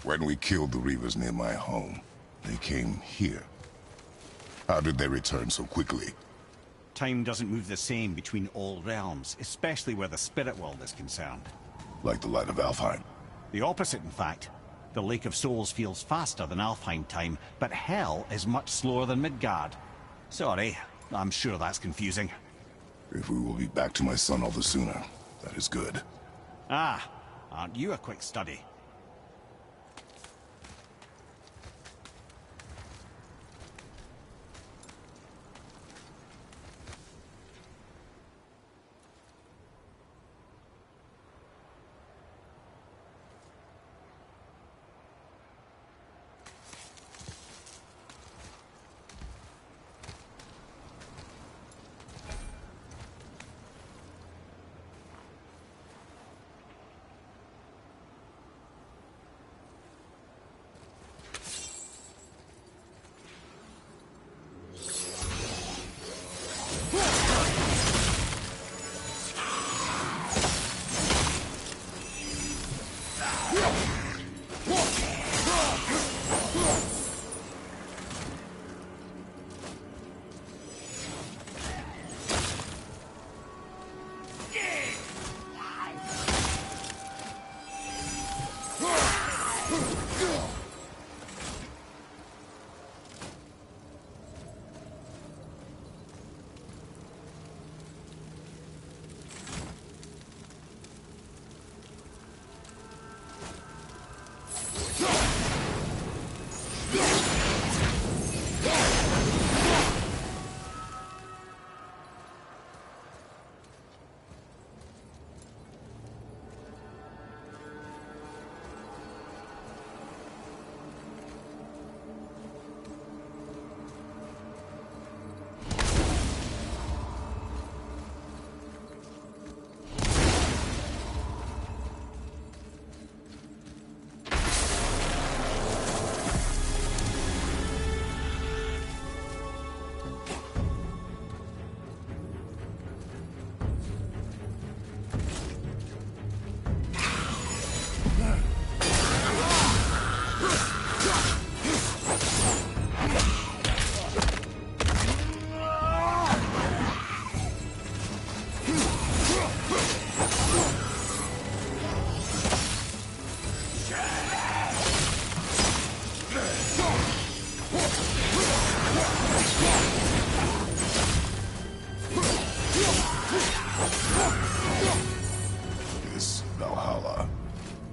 When we killed the Reavers near my home, they came here. How did they return so quickly? Time doesn't move the same between all realms, especially where the spirit world is concerned. Like the light of Alfheim. The opposite, in fact. The Lake of Souls feels faster than Alfheim time, but Hell is much slower than Midgard. Sorry, I'm sure that's confusing. If we will be back to my son all the sooner, that is good. Ah, aren't you a quick study?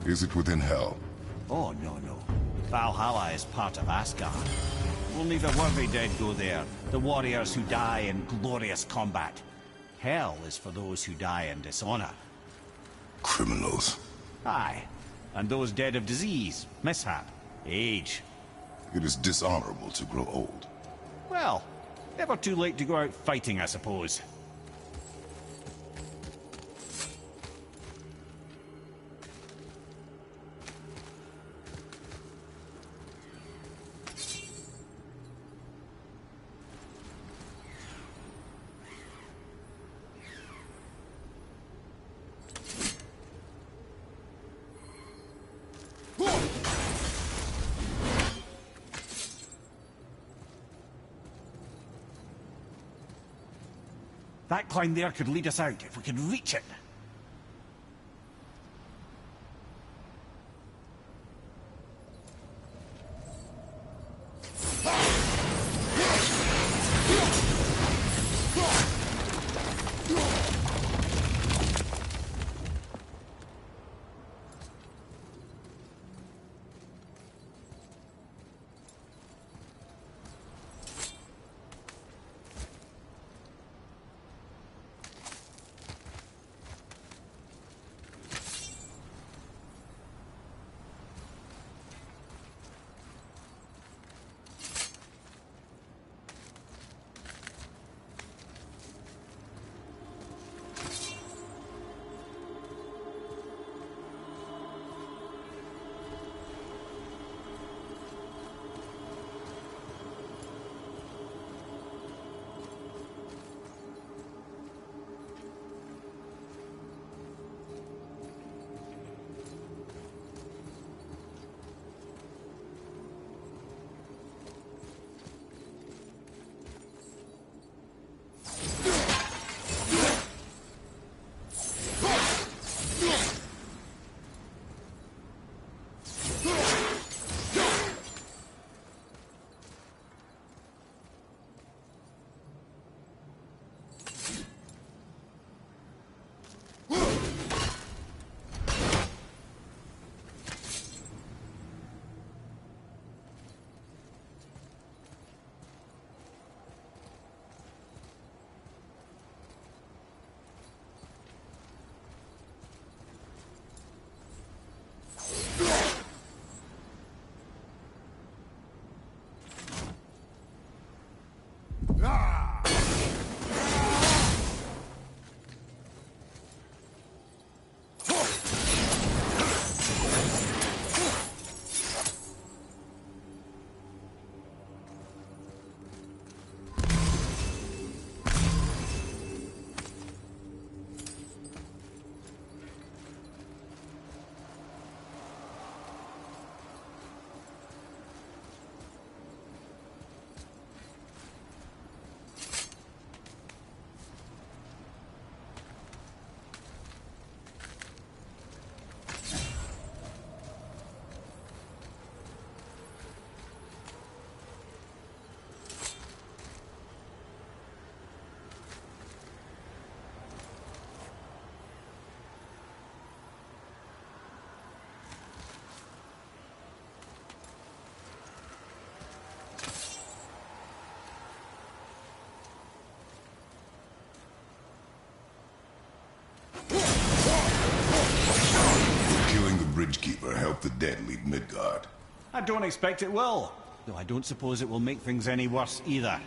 Is it within Hell? Oh, no. Valhalla is part of Asgard. Only the worthy dead go there, the warriors who die in glorious combat. Hell is for those who die in dishonor. Criminals. Aye, and those dead of disease, mishap, age. It is dishonorable to grow old. Well, never too late to go out fighting, I suppose. That climb there could lead us out if we could reach it. Bridgekeeper help the dead leave Midgard? I don't expect it will, though I don't suppose it will make things any worse either.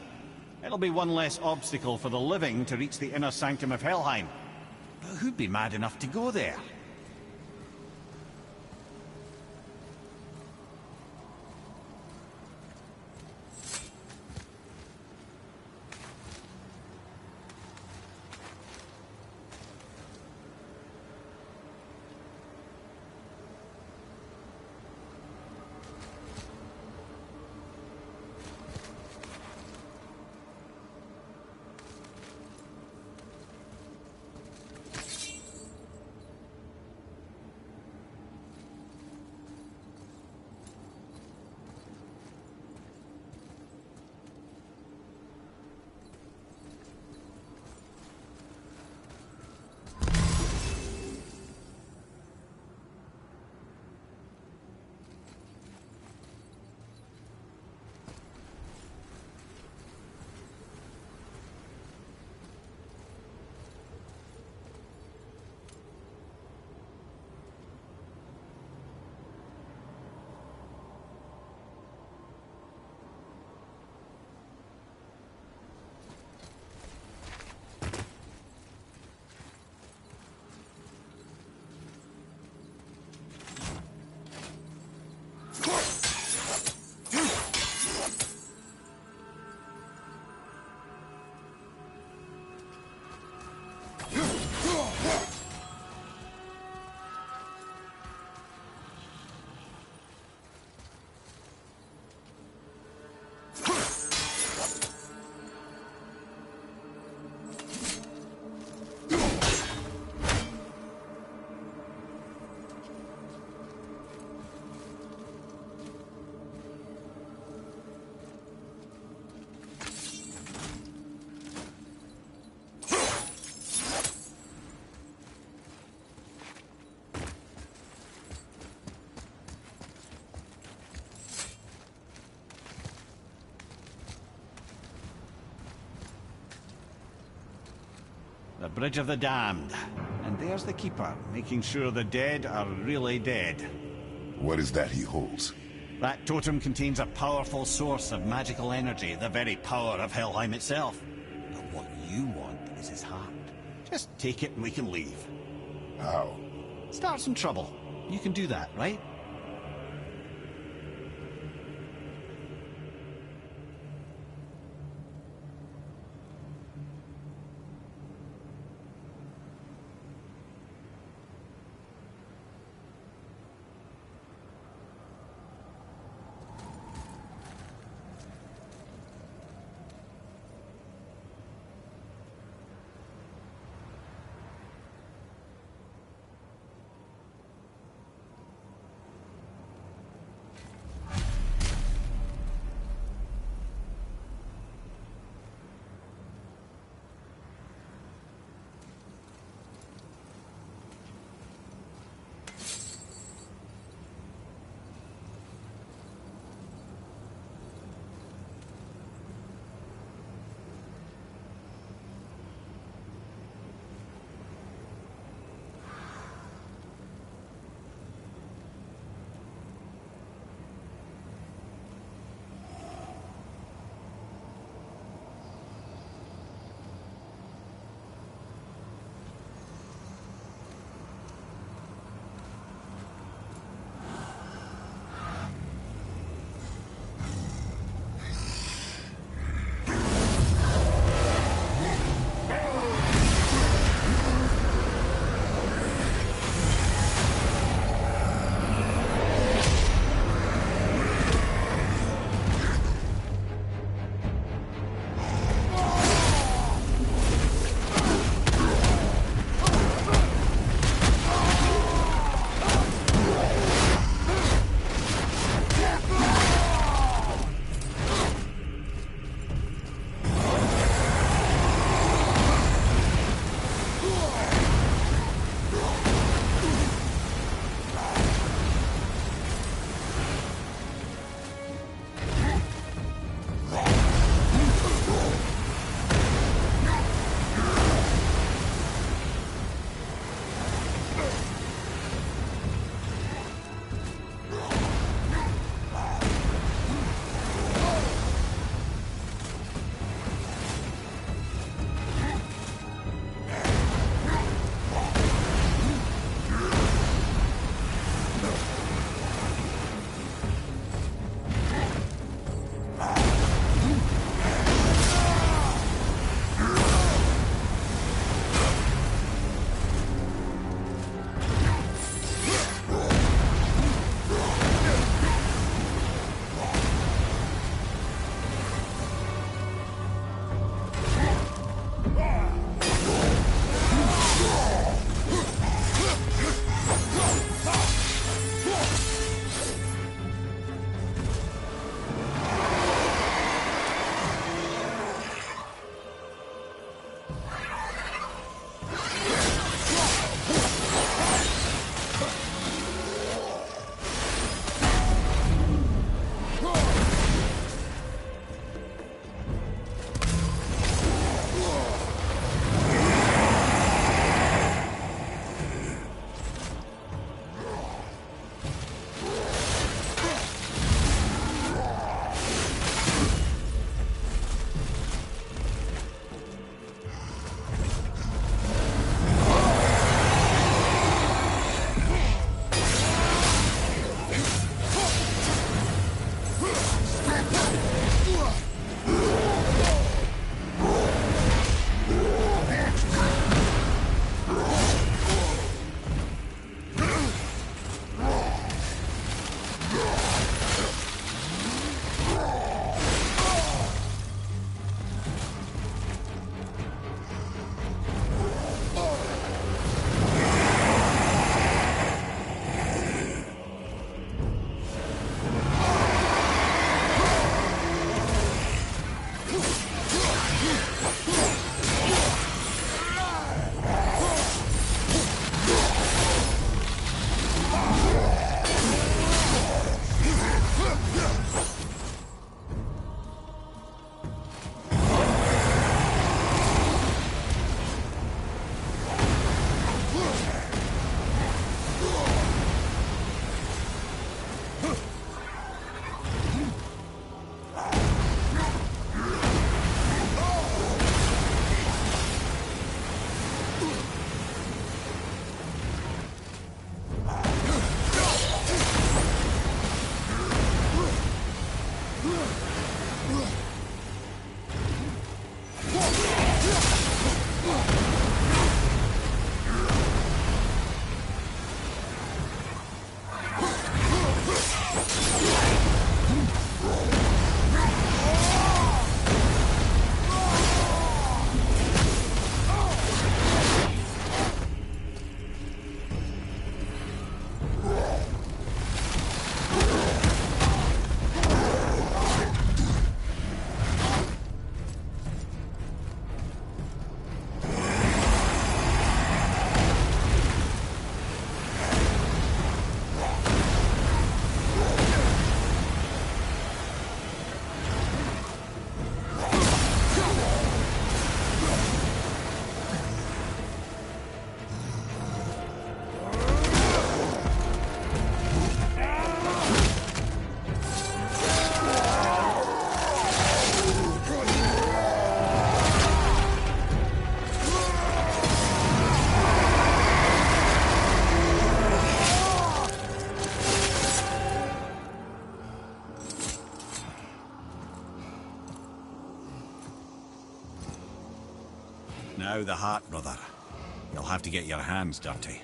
It'll be one less obstacle for the living to reach the inner sanctum of Helheim. But who'd be mad enough to go there? The Bridge of the Damned. And there's the Keeper, making sure the dead are really dead. What is that he holds? That totem contains a powerful source of magical energy, the very power of Helheim itself. But what you want is his heart. Just take it and we can leave. How? Start some trouble. You can do that, right? Now the heart, brother. You'll have to get your hands dirty.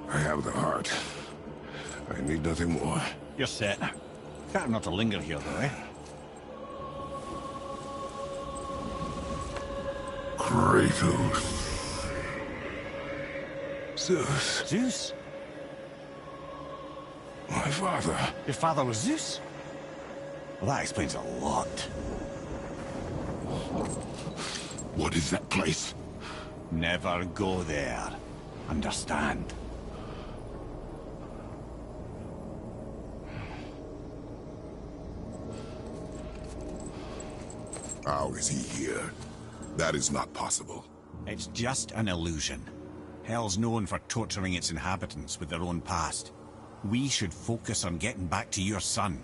I have the heart. I need nothing more. You're set. Better not to linger here, though, eh? Kratos. Zeus. Zeus? My father. Your father was Zeus? Well, that explains a lot. What is that place? Never go there. Understand? How is he here? That is not possible. It's just an illusion. Hell's known for torturing its inhabitants with their own past. We should focus on getting back to your son.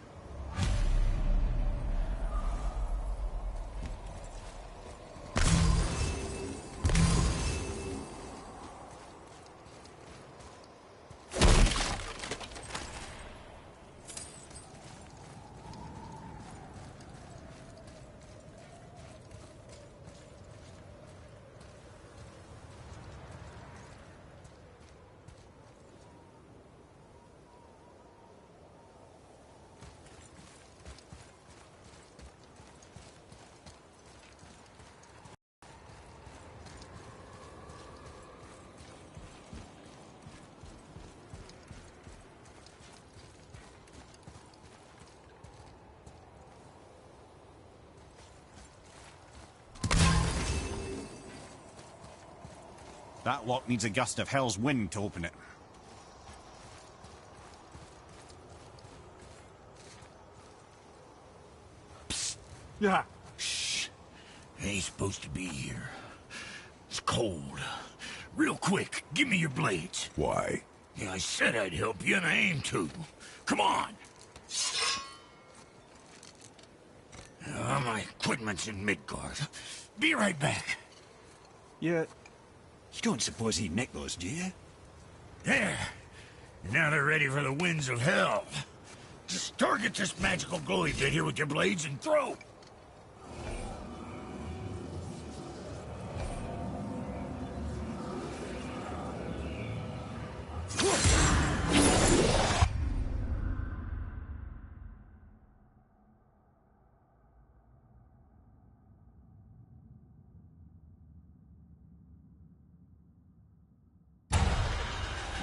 That lock needs a gust of hell's wind to open it. Psst. Yeah. Shh. Ain't supposed to be here. It's cold. Real quick, give me your blades. Why? Yeah, I said I'd help you, and I aim to. Come on. My equipment's in Midgard. Be right back. You You don't suppose he'd nick those, do you? There. And now they're ready for the winds of hell. Just target this magical glowy bit here with your blades and throw.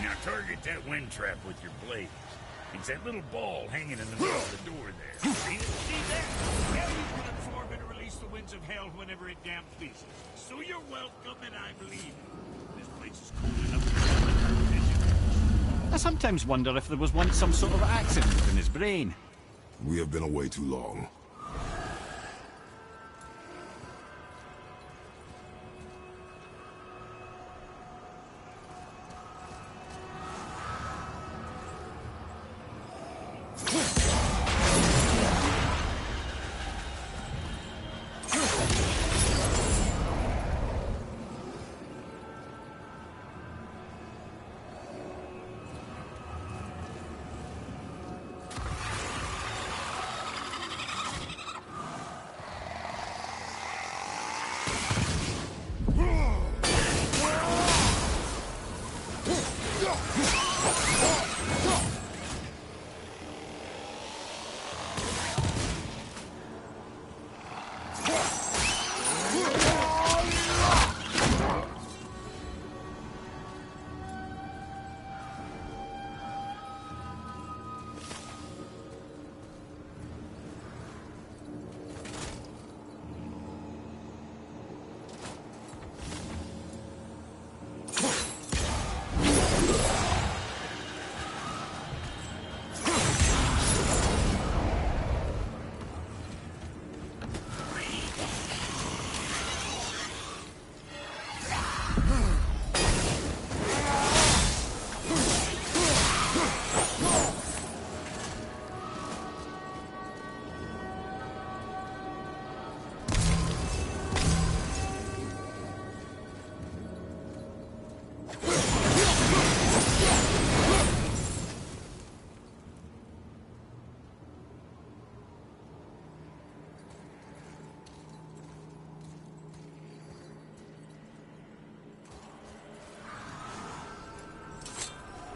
Now target that wind trap with your blades. It's that little ball hanging in the middle of the door there. See it? See that? Hell, you can absorb and release the winds of hell whenever it damn pleases. So you're welcome, and I believe it. This place is cold enough to stand the vision. I sometimes wonder if there was once some sort of accident in his brain. We have been away too long.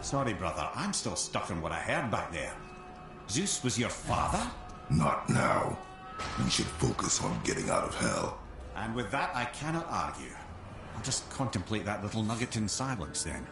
Sorry, brother. I'm still stuck on what I heard back there. Zeus was your father? Not now. We should focus on getting out of hell. And with that, I cannot argue. I'll just contemplate that little nugget in silence, then.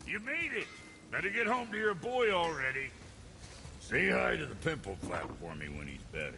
You made it! Better get home to your boy already. Say hi to the pimple flap for me when he's better.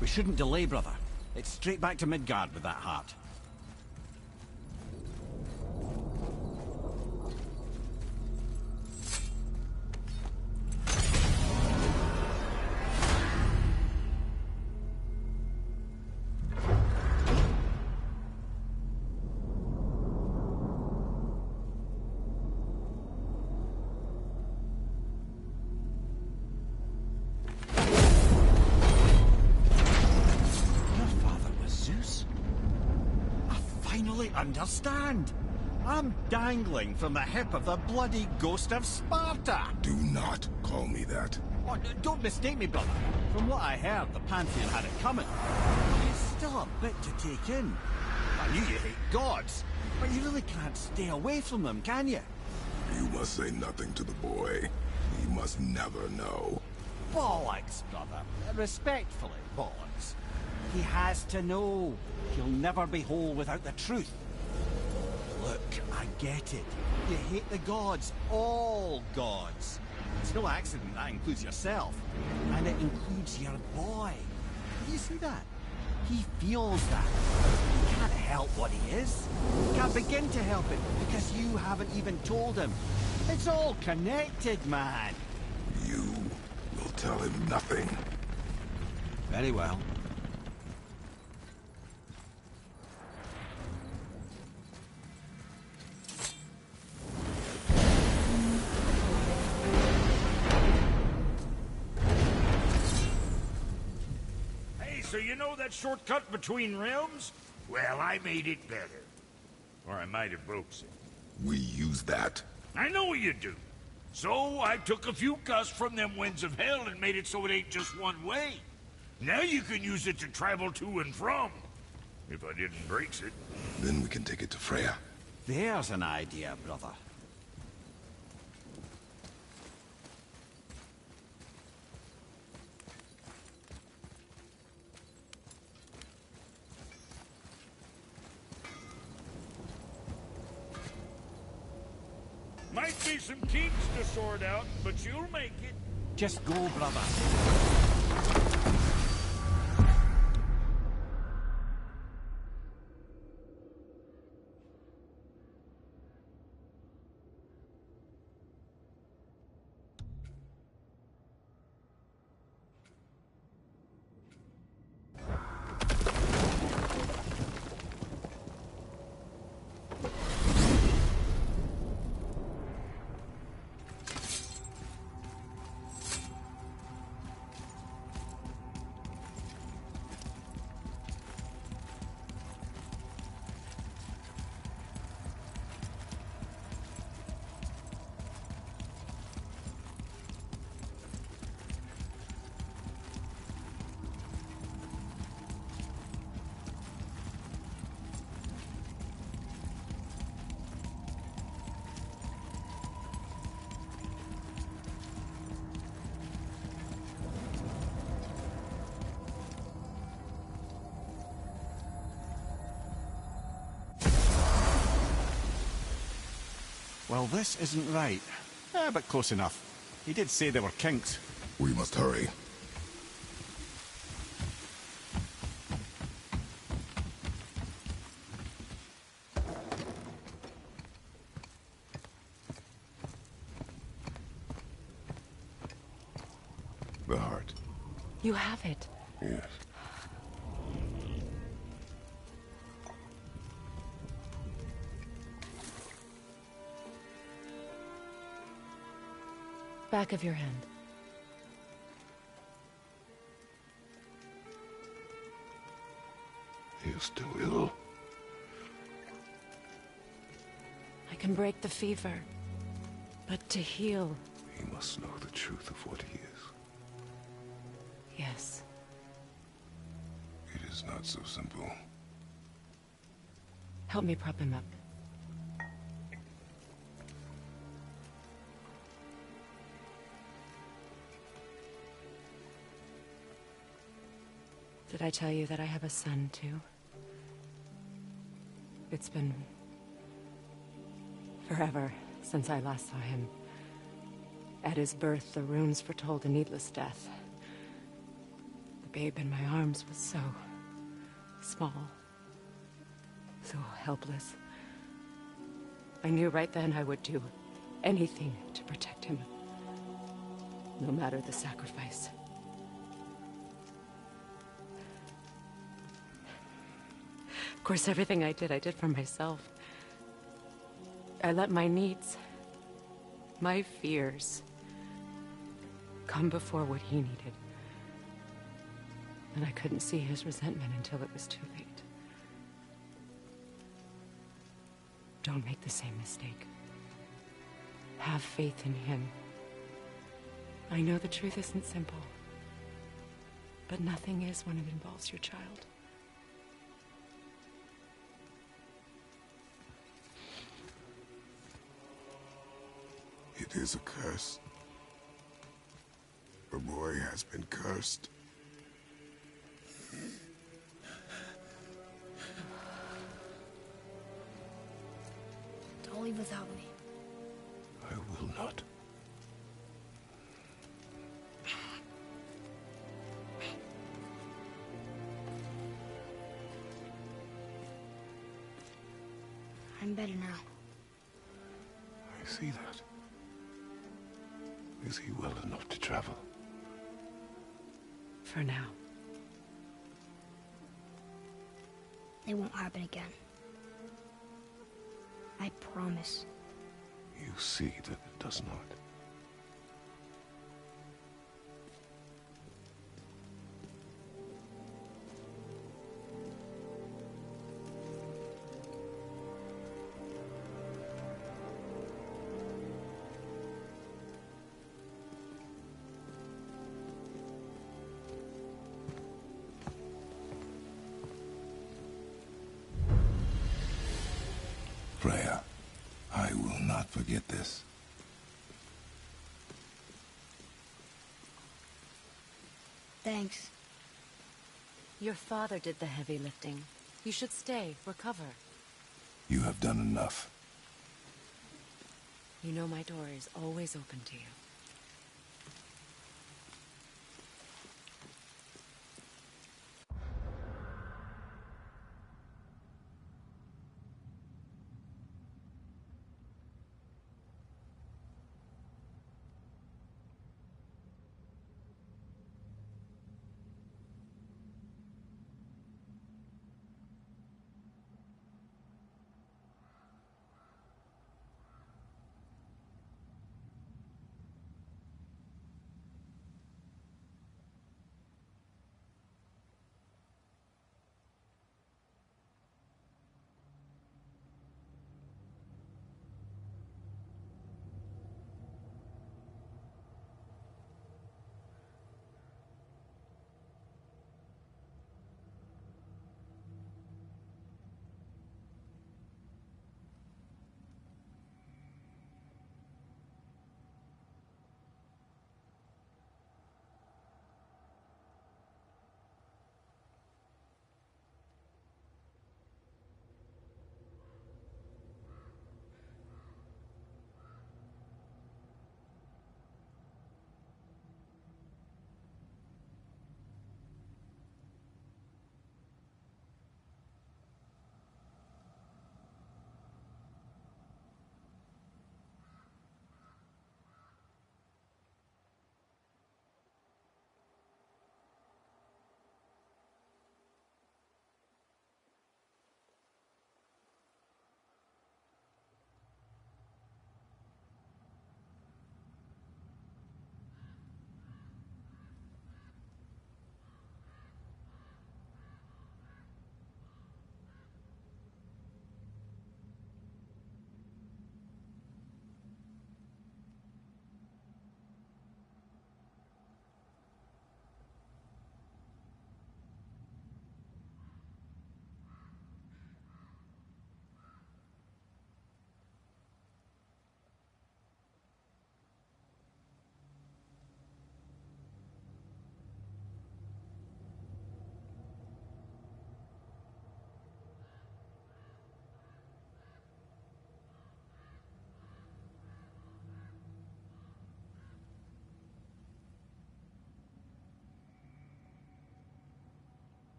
We shouldn't delay, brother. It's straight back to Midgard with that heart. Understand? I'm dangling from the hip of the bloody ghost of Sparta! Do not call me that. Oh, don't mistake me, brother. From what I heard, the Pantheon had it coming. It's still a bit to take in. I knew you hate gods, but you really can't stay away from them, can you? You must say nothing to the boy. He must never know. Bollocks, brother. Respectfully, bollocks. He has to know. He'll never be whole without the truth. Look, I get it. You hate the gods. All gods. It's no accident that includes yourself. And it includes your boy. You see that? He feels that. He can't help what he is. He can't begin to help it because you haven't even told him. It's all connected, man. You will tell him nothing. Very well. so you know that shortcut between realms? Well, I made it better. Or I might have broke it. We use that. I know you do. So I took a few cuss from them winds of hell and made it so it ain't just one way. Now you can use it to travel to and from. If I didn't break it. Then we can take it to Freya. There's an idea, brother. Might be some kinks to sort out, but you'll make it. Just go, brother. Well, this isn't right. But close enough. He did say there were kinks. We must hurry. The heart. You have it. Yes. Back of your hand. He is still ill. I can break the fever. But to heal... He must know the truth of what he is. Yes. It is not so simple. Help me prop him up. Did I tell you that I have a son, too? It's been... forever since I last saw him. At his birth, the runes foretold a needless death. The babe in my arms was so... small. So helpless. I knew right then I would do anything to protect him. No matter the sacrifice. Of course, everything I did for myself. I let my needs, my fears, come before what he needed. And I couldn't see his resentment until it was too late. Don't make the same mistake. Have faith in him. I know the truth isn't simple, but nothing is when it involves your child. It is a curse. The boy has been cursed. Don't leave without me. I will not. I'm better now. I see that. Is he well enough to travel? For now. It won't happen again. I promise. You see that it does not. Forget this. Thanks. Your father did the heavy lifting. You should stay, recover. You have done enough. You know my door is always open to you.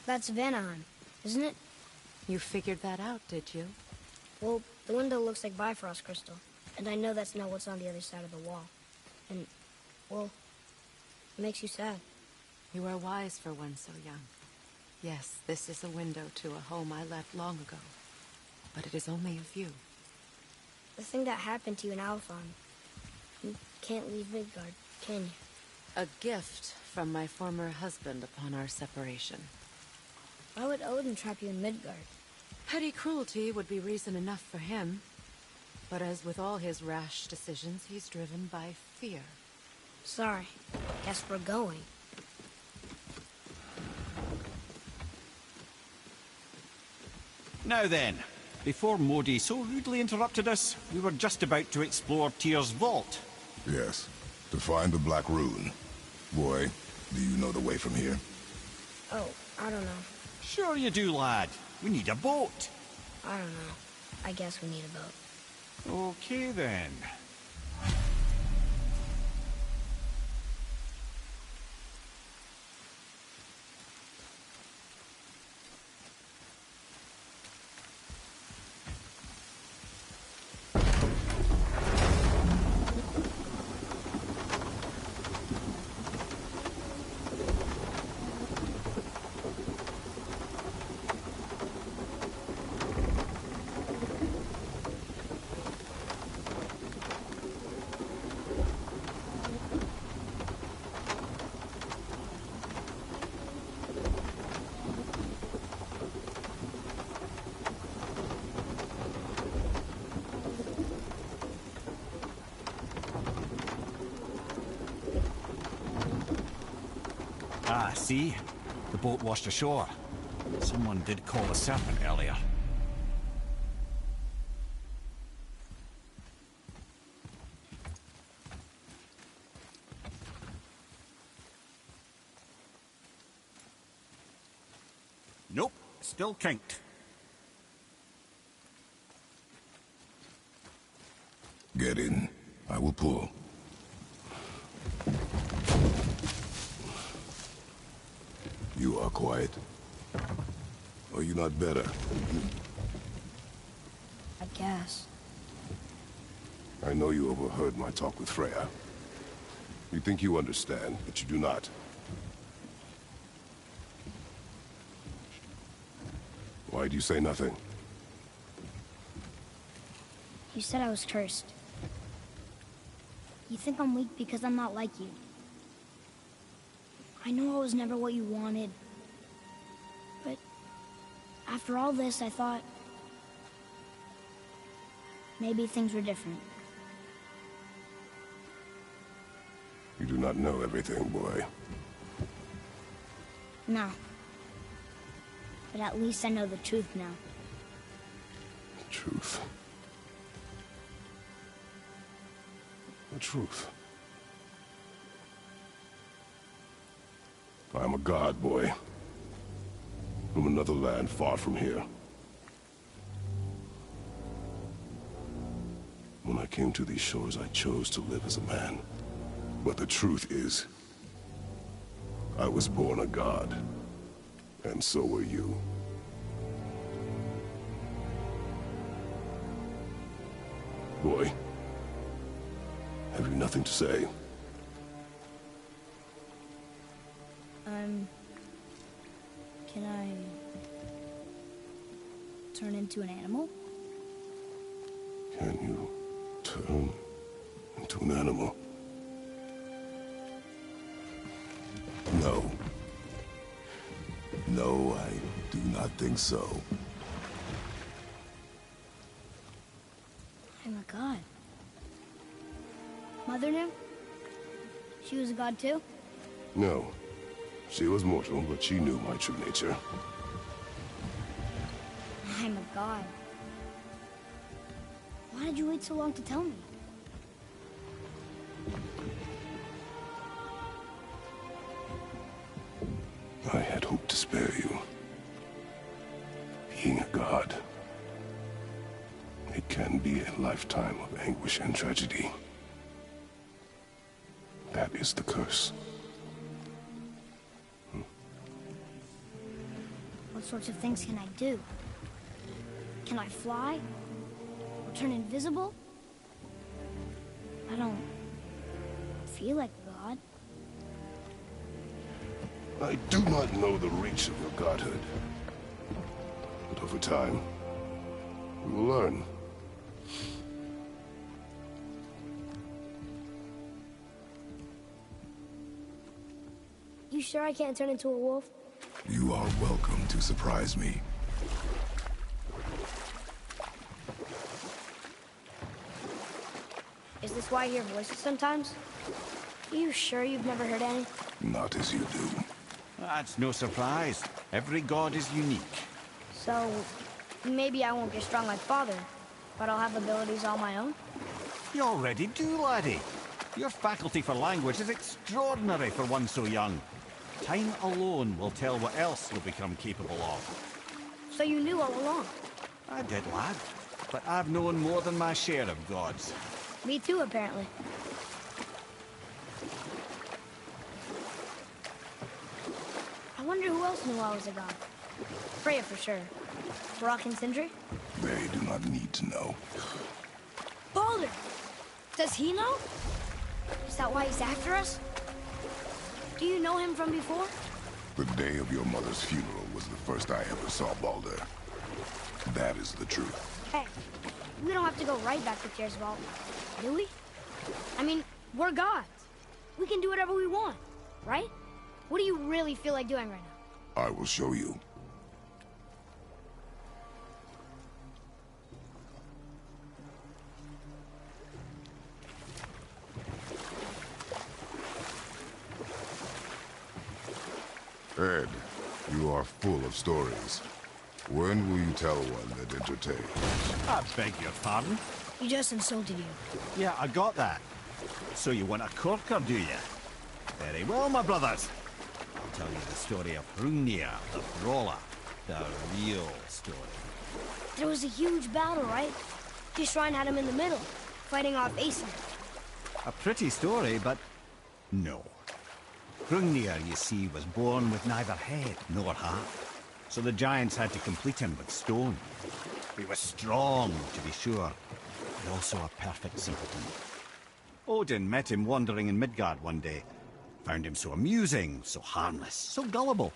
That's Vanaheim, isn't it? You figured that out, did you? Well, the window looks like Bifrost crystal, and I know that's not what's on the other side of the wall. And, well, it makes you sad. You are wise for one so young. Yes, this is a window to a home I left long ago. But it is only a view. The thing that happened to you in Alphon, you can't leave Midgard, can you? A gift from my former husband upon our separation. Why would Odin trap you in Midgard? Petty cruelty would be reason enough for him. But as with all his rash decisions, he's driven by fear. Sorry. Guess we're going. Now then, before Modi so rudely interrupted us, we were just about to explore Tyr's vault. Yes, to find the Black Rune. Boy, do you know the way from here? Oh, I don't know. Sure you do, lad. We need a boat. I don't know. I guess we need a boat. Okay then. Ah, see? The boat washed ashore. Someone did call a serpent earlier. Nope, still kinked. Get in. I will pull. You are quiet. Are you not better? I guess. I know you overheard my talk with Freya. You think you understand, but you do not. Why do you say nothing? You said I was cursed. You think I'm weak because I'm not like you. I know I was never what you wanted. But after all this, I thought maybe things were different. You do not know everything, boy. No. But at least I know the truth now. The truth. The truth. I am a god, boy. From another land far from here. When I came to these shores, I chose to live as a man. But the truth is, I was born a god. And so were you. Boy, have you nothing to say? Can I turn into an animal? Can you turn into an animal? No. No, I do not think so. I'm a god. Mother knew? She was a god too? No. She was mortal, but she knew my true nature. I'm a god. Why did you wait so long to tell me? I had hoped to spare you. Being a god, it can be a lifetime of anguish and tragedy. That is the curse. sorts of things can I do? Can I fly? Or turn invisible? I don't feel like God. I do not know the reach of your godhood. But over time, we will learn. You sure I can't turn into a wolf? You are welcome to surprise me. Is this why I hear voices sometimes? Are you sure you've never heard any? Not as you do. That's no surprise. Every god is unique. So, maybe I won't get strong like Father, but I'll have abilities all my own? You already do, laddie. Your faculty for language is extraordinary for one so young. Time alone will tell what else you'll become capable of. So you knew all along? I did, lad. But I've known more than my share of gods. Me too, apparently. I wonder who else knew I was a god. Freya for sure. Brock and Sindri? They do not need to know. Baldur! Does he know? Is that why he's after us? Do you know him from before? The day of your mother's funeral was the first I ever saw Baldur. That is the truth. Hey, we don't have to go right back to Tiersvald, do we? I mean, we're gods. We can do whatever we want, right? What do you really feel like doing right now? I will show you. Ed, you are full of stories. When will you tell one that entertains? I beg your pardon? He just insulted you. Yeah, I got that. So you want a corker, do you? Very well, my brothers. I'll tell you the story of Hrungnir, the brawler. The real story. There was a huge battle, right? His shrine had him in the middle, fighting off Aesir. A pretty story, but no. Hrungnir, you see, was born with neither head nor heart. So the giants had to complete him with stone. He was strong, to be sure, but also a perfect simpleton. Odin met him wandering in Midgard one day. Found him so amusing, so harmless, so gullible,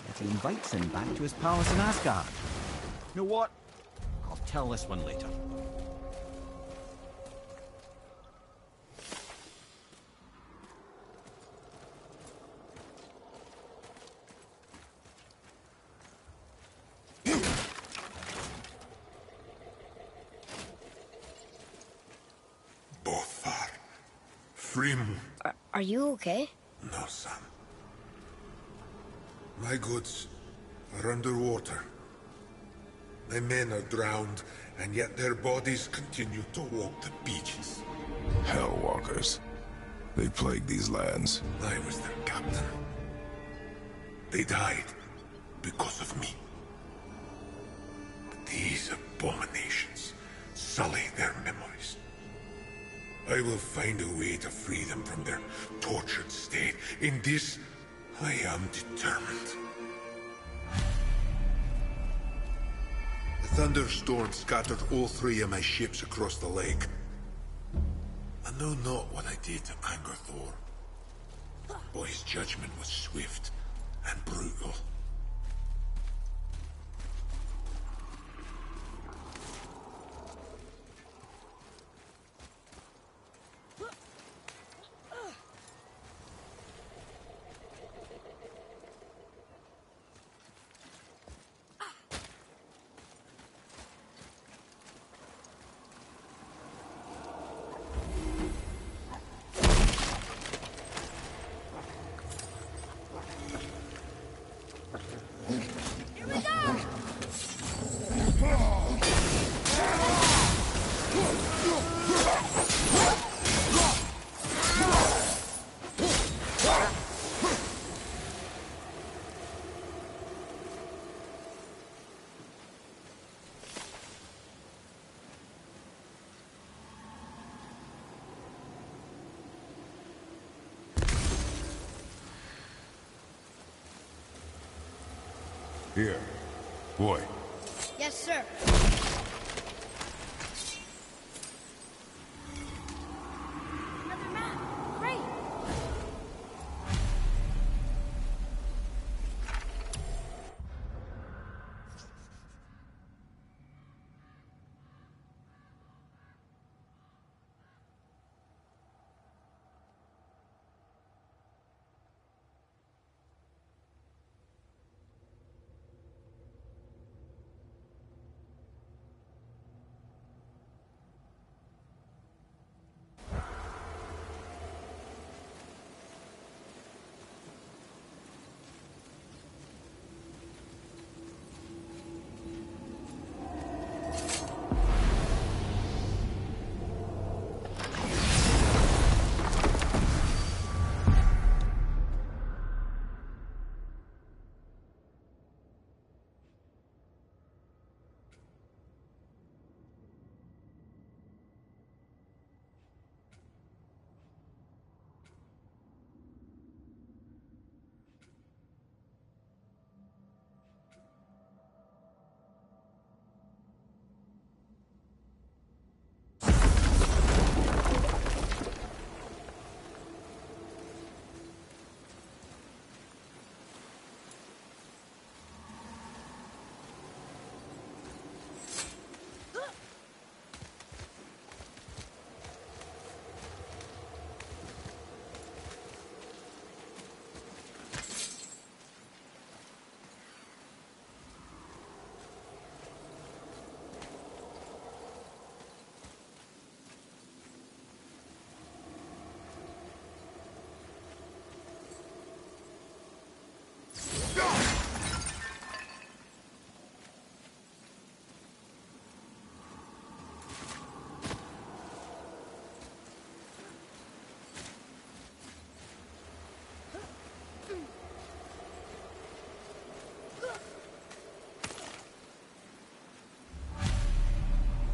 that he invites him back to his palace in Asgard. You know what? I'll tell this one later. Bothar. Frim. Are you okay? No, son. My goods are underwater. My men are drowned, and yet their bodies continue to walk the beaches. Hellwalkers. They plague these lands. I was their captain. They died because of me. But these abominations sully their memories. I will find a way to free them from their tortured state. In this, I am determined. A thunderstorm scattered all 3 of my ships across the lake. I know not what I did to anger Thor, but his judgment was swift and brutal. Here, Boy. Yes, sir. Another map. Great.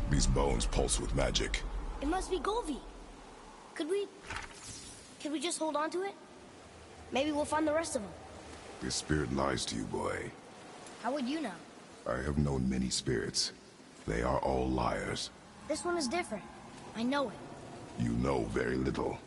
These bones pulse with magic. It must be Golvi. Could we just hold on to it? Maybe we'll find the rest of them. This spirit lies to you, boy. How would you know? I have known many spirits. They are all liars. This one is different. I know it. You know very little.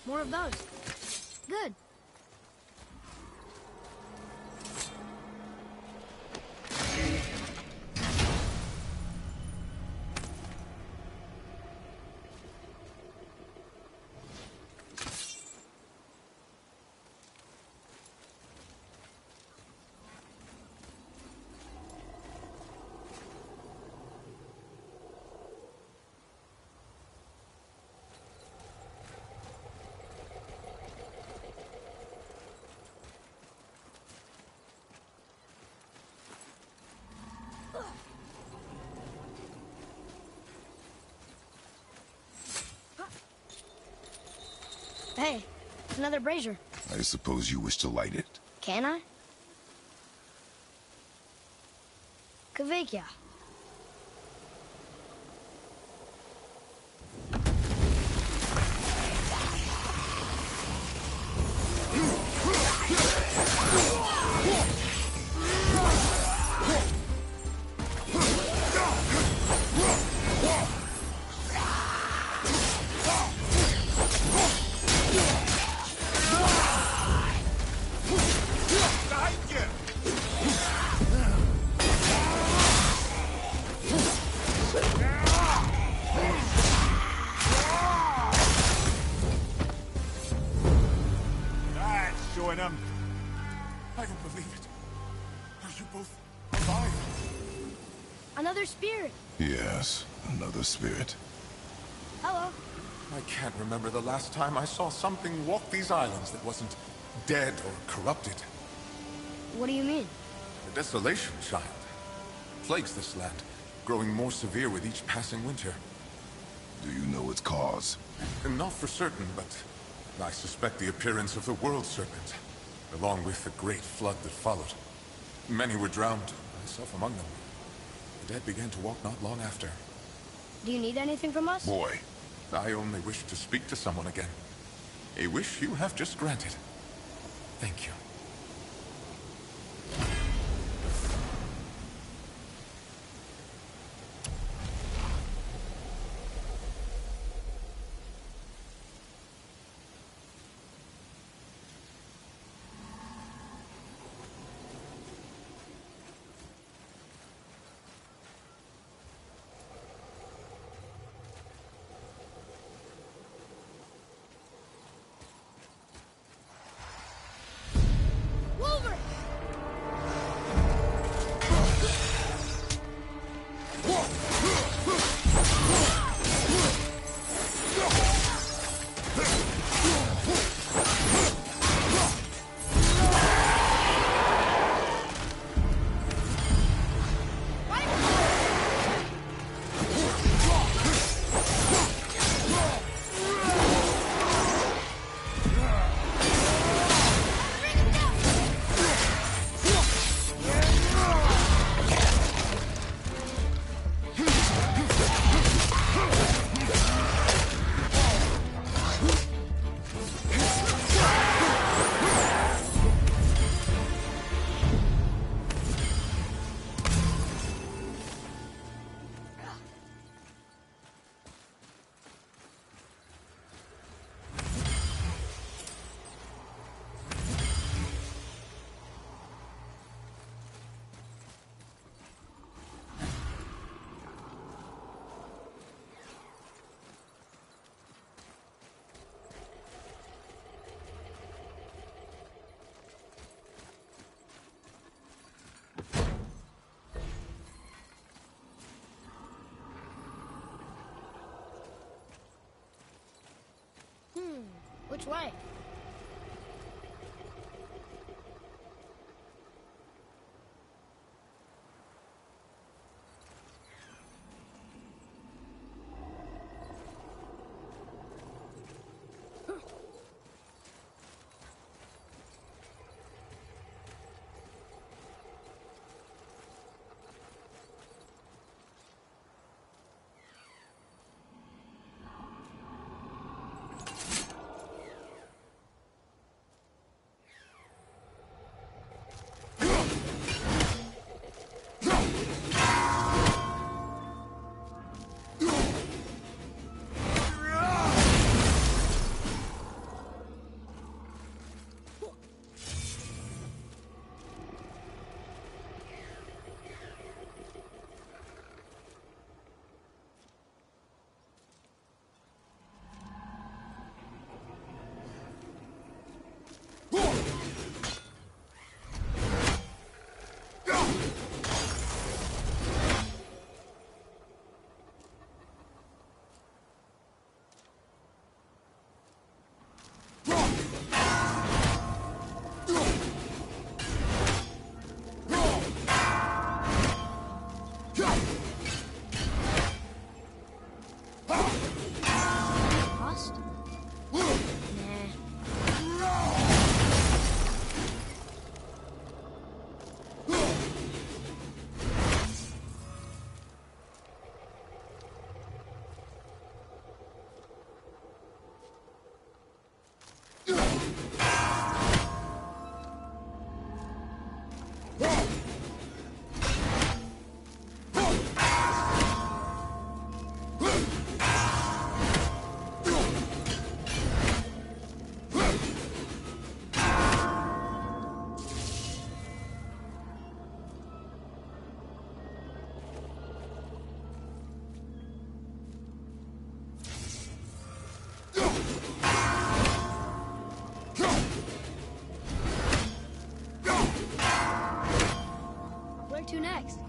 More of those. Good. Hey, another brazier. I suppose you wish to light it. Can I? Kvekia. I don't believe it. Are you both alive? Another spirit. Yes, another spirit. Hello. I can't remember the last time I saw something walk these islands that wasn't dead or corrupted. What do you mean? The desolation, child, plagues this land, growing more severe with each passing winter. Do you know its cause? Not for certain, but I suspect the appearance of the World Serpent, along with the great flood that followed. Many were drowned, myself among them. The dead began to walk not long after. Do you need anything from us? Boy. I only wish to speak to someone again. A wish you have just granted. Thank you. Which way? to next?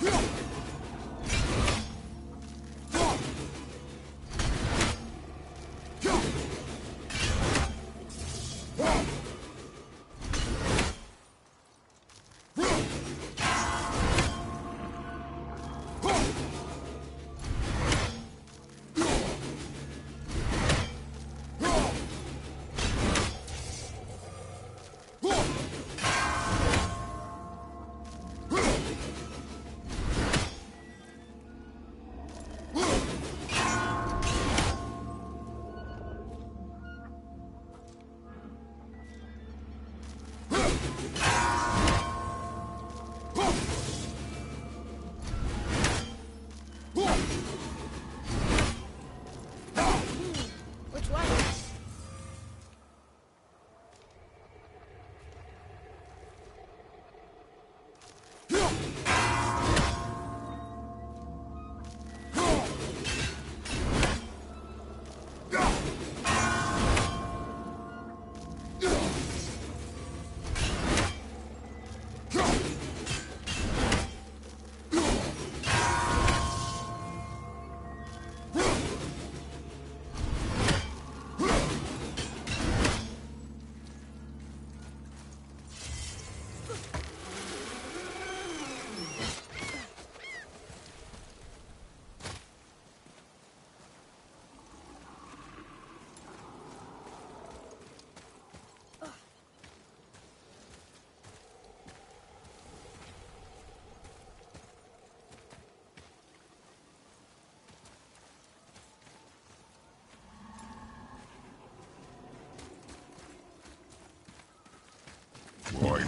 Yeah!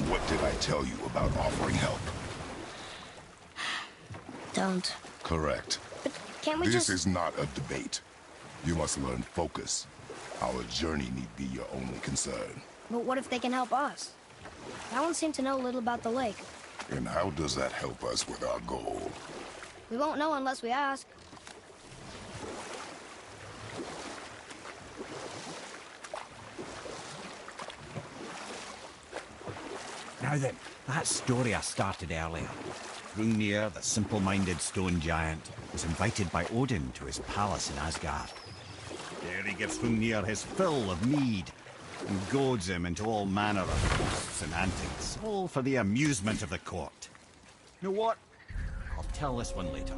what did I tell you about offering help? Don't. Correct. But can't we This just... is not a debate. You must learn focus. Our journey need be your only concern. But what if they can help us? That one seemed to know a little about the lake. And how does that help us with our goal? We won't know unless we ask. Now then, that story I started earlier. Hrungnir, the simple-minded stone giant, was invited by Odin to his palace in Asgard. There he gives Hrungnir his fill of mead, and goads him into all manner of boasts and antics, all for the amusement of the court. You know what? I'll tell this one later.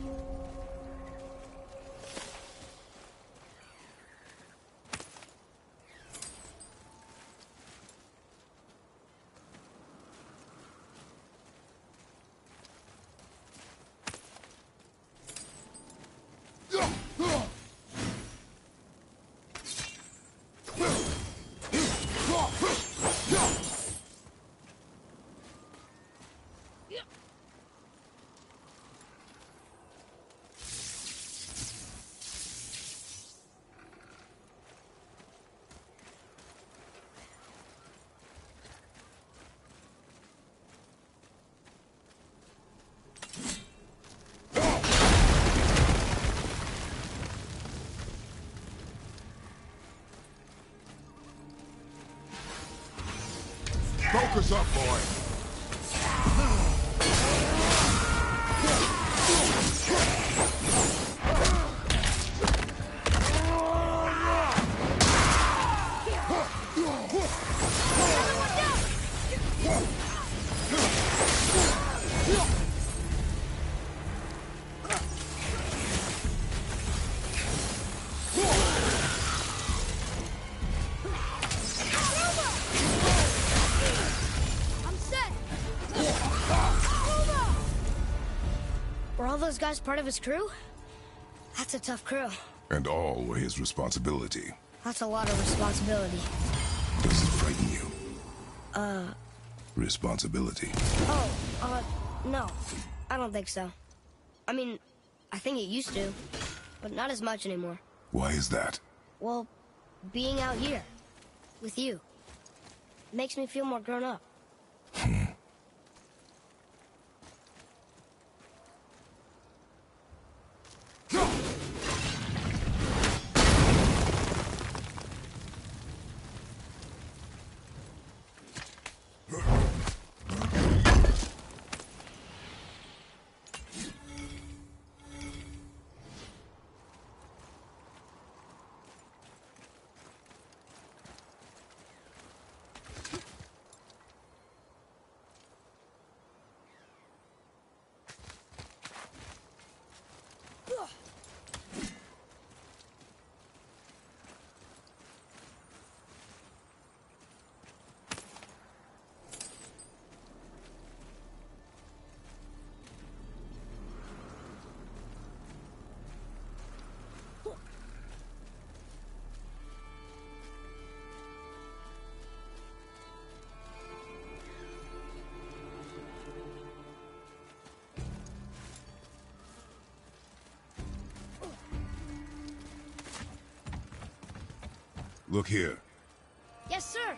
Focus up, boy! Were all those guys part of his crew? That's a tough crew. And all were his responsibility. That's a lot of responsibility. Does it frighten you? Responsibility. No. I don't think so. I mean, I think it used to, but not as much anymore. Why is that? Well, being out here, with you, makes me feel more grown up. Look here. Yes, sir.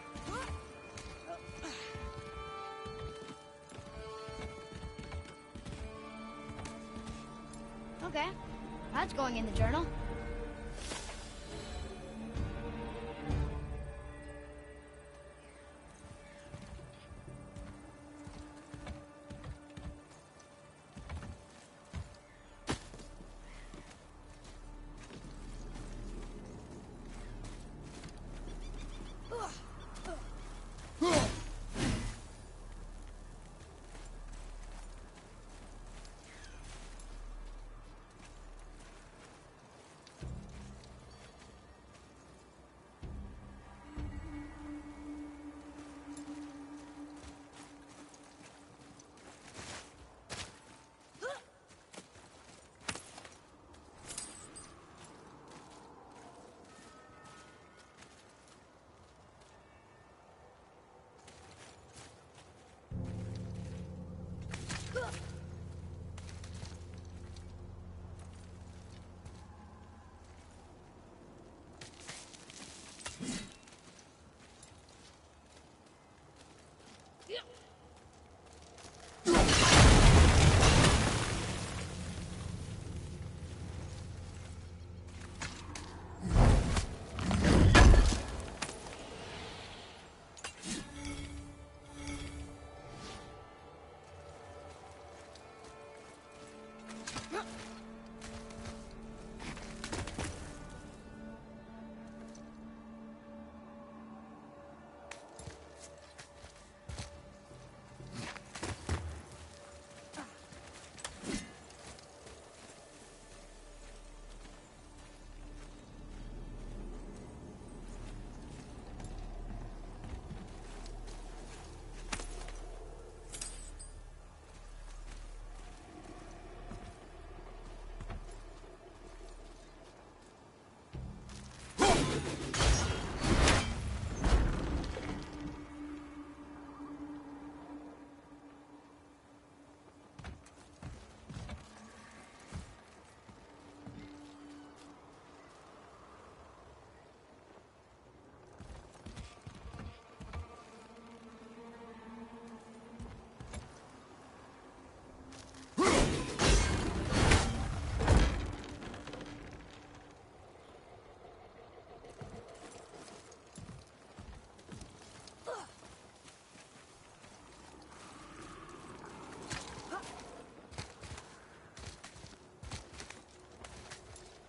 Okay. That's going in the journal.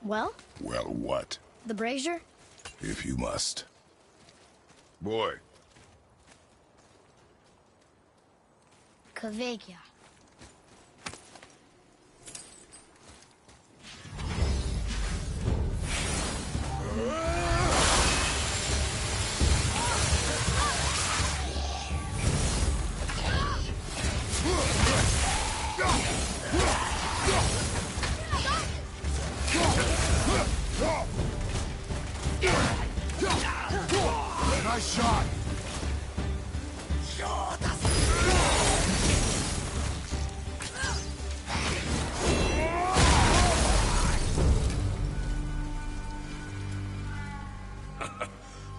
Well? Well, what? The brazier? If you must. Boy. Kvekia. Nice shot!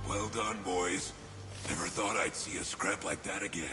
Well done, boys. Never thought I'd see a scrap like that again.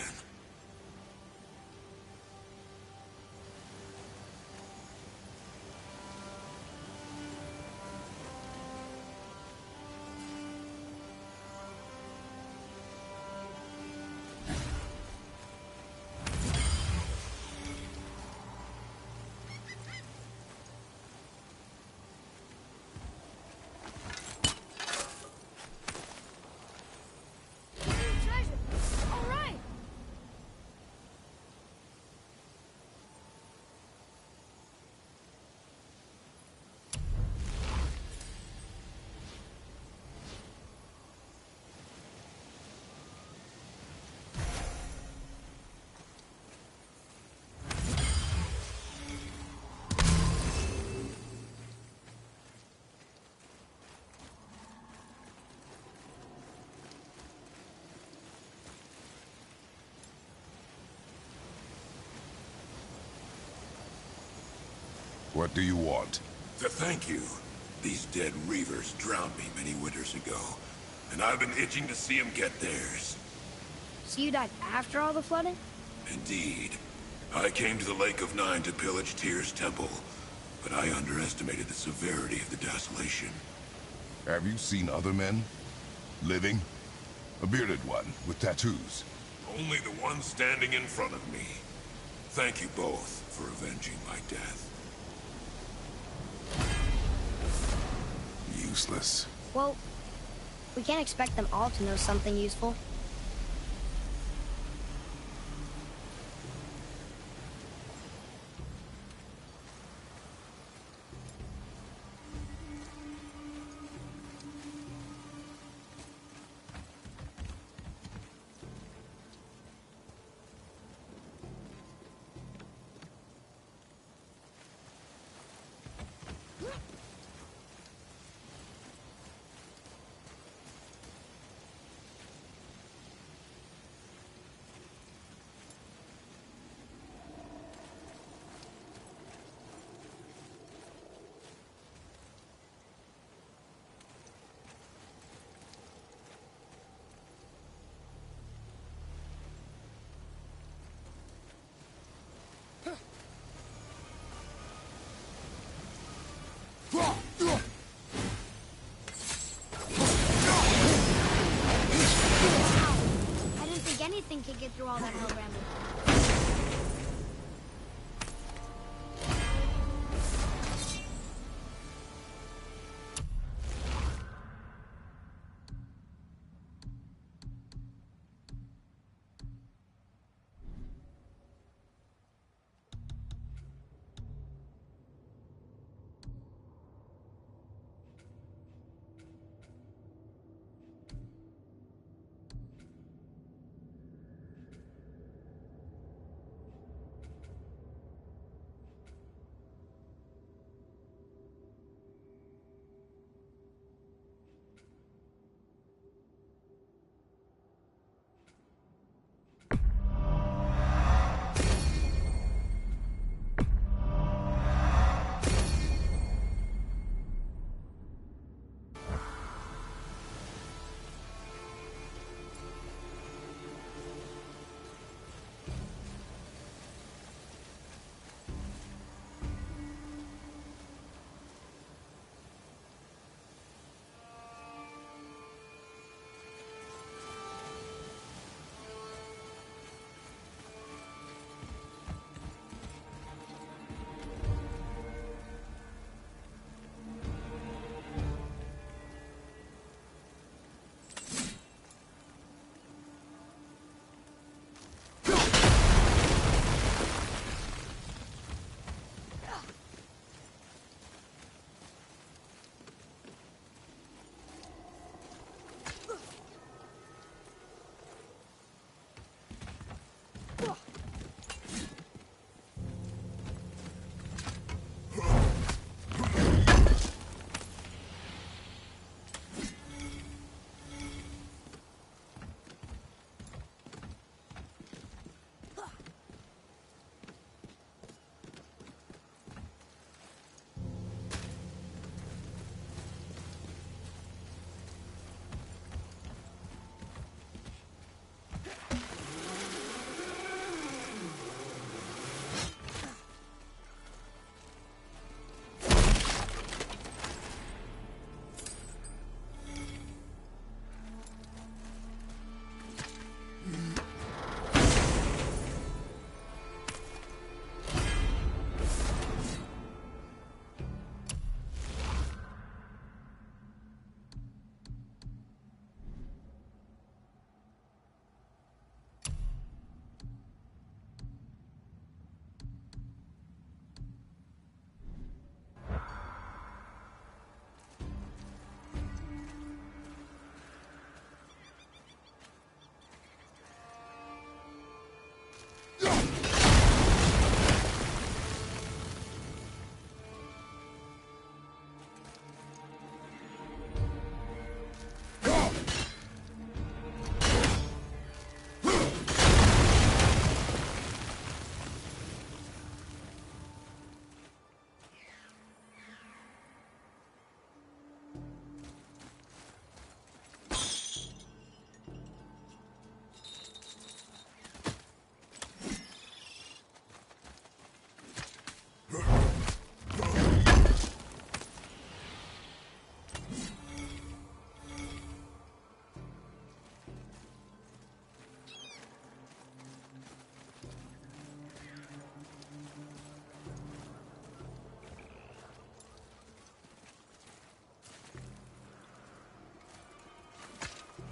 What do you want? To thank you. These dead reavers drowned me many winters ago, and I've been itching to see them get theirs. So you died after all the flooding? Indeed. I came to the Lake of Nine to pillage Tyr's temple, but I underestimated the severity of the desolation. Have you seen other men? Living? A bearded one with tattoos? Only the one standing in front of me. Thank you both for avenging my death. Useless. Well, we can't expect them all to know something useful. anything can get through all that hell rambling.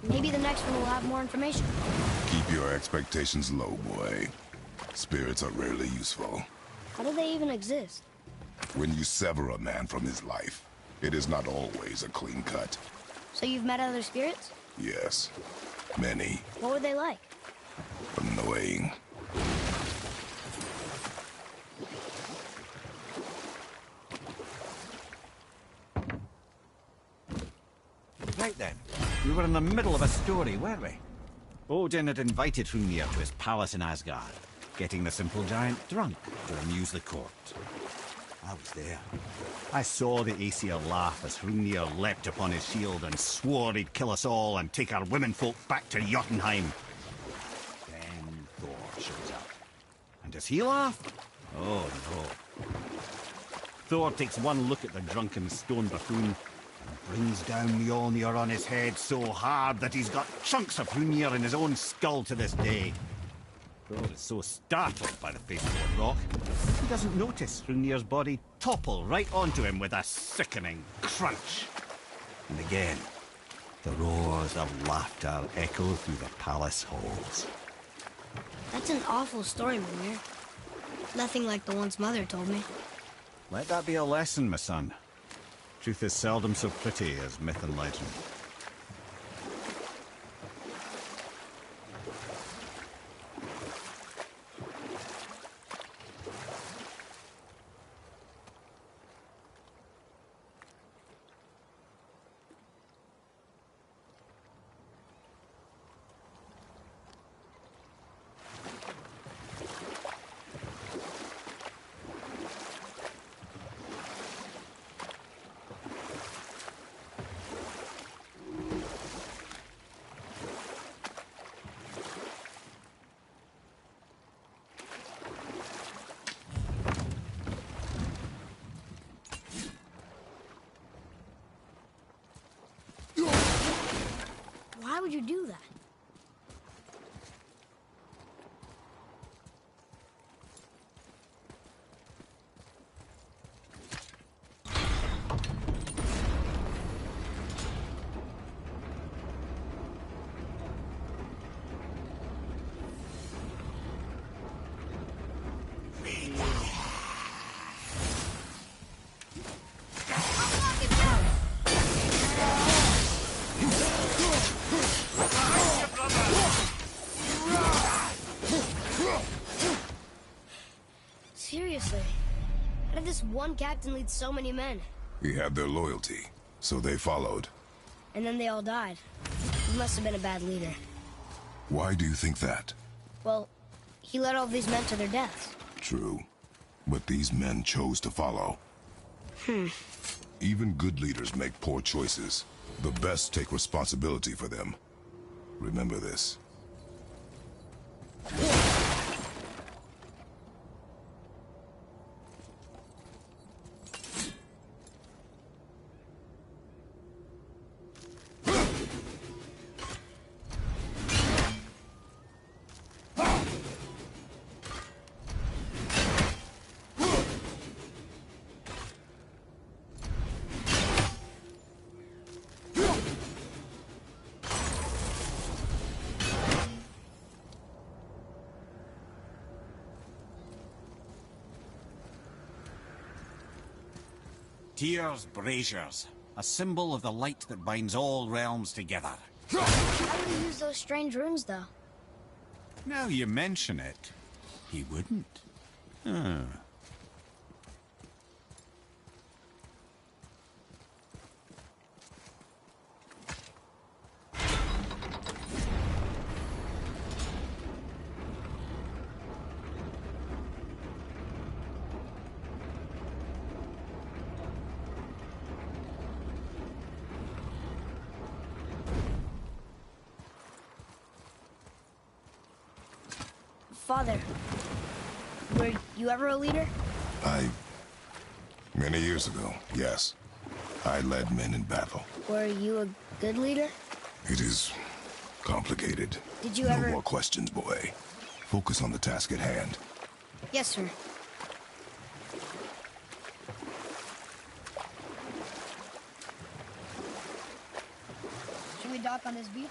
Maybe the next one will have more information. Keep your expectations low, boy. Spirits are rarely useful. How do they even exist? When you sever a man from his life, it is not always a clean cut. So you've met other spirits? Yes, many. What were they like? Annoying. Right then. We were in the middle of a story, weren't we? Odin had invited Hrungnir to his palace in Asgard, getting the simple giant drunk to amuse the court. I was there. I saw the Aesir laugh as Hrungnir leapt upon his shield and swore he'd kill us all and take our womenfolk back to Jotunheim. Then Thor shows up. And does he laugh? Oh no. Thor takes one look at the drunken stone buffoon and brings down Mjolnir on his head so hard that he's got chunks of Hrungnir in his own skull to this day. Thor is so startled by the face of the rock, he doesn't notice Hrungnir's body topple right onto him with a sickening crunch. And again, the roars of laughter echo through the palace halls. That's an awful story, Mimir. Nothing like the ones Mother told me. Let that be a lesson, my son. Truth is seldom so pretty as myth and legend. Why would you do that? Seriously, how did this one captain lead so many men? He had their loyalty, so they followed. And then they all died. He must have been a bad leader. Why do you think that? Well, he led all these men to their deaths. True. But these men chose to follow. Even good leaders make poor choices. The best take responsibility for them. Remember this. Tyr's braziers, a symbol of the light that binds all realms together. How would he use those strange runes, though? Now you mention it, he wouldn't. Father, were you ever a leader? Many years ago, yes. I led men in battle. Were you a good leader? It is complicated. Did you no ever... more questions, boy. Focus on the task at hand. Yes, sir. Should we dock on this beach?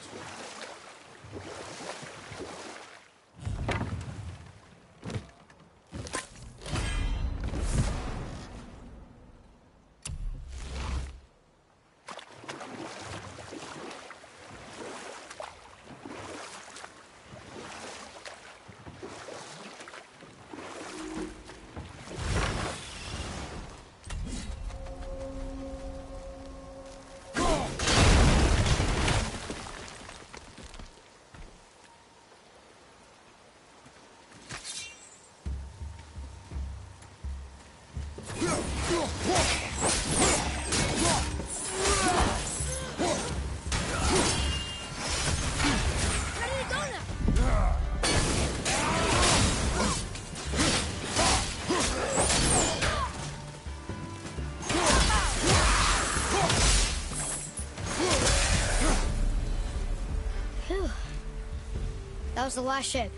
That was the last ship.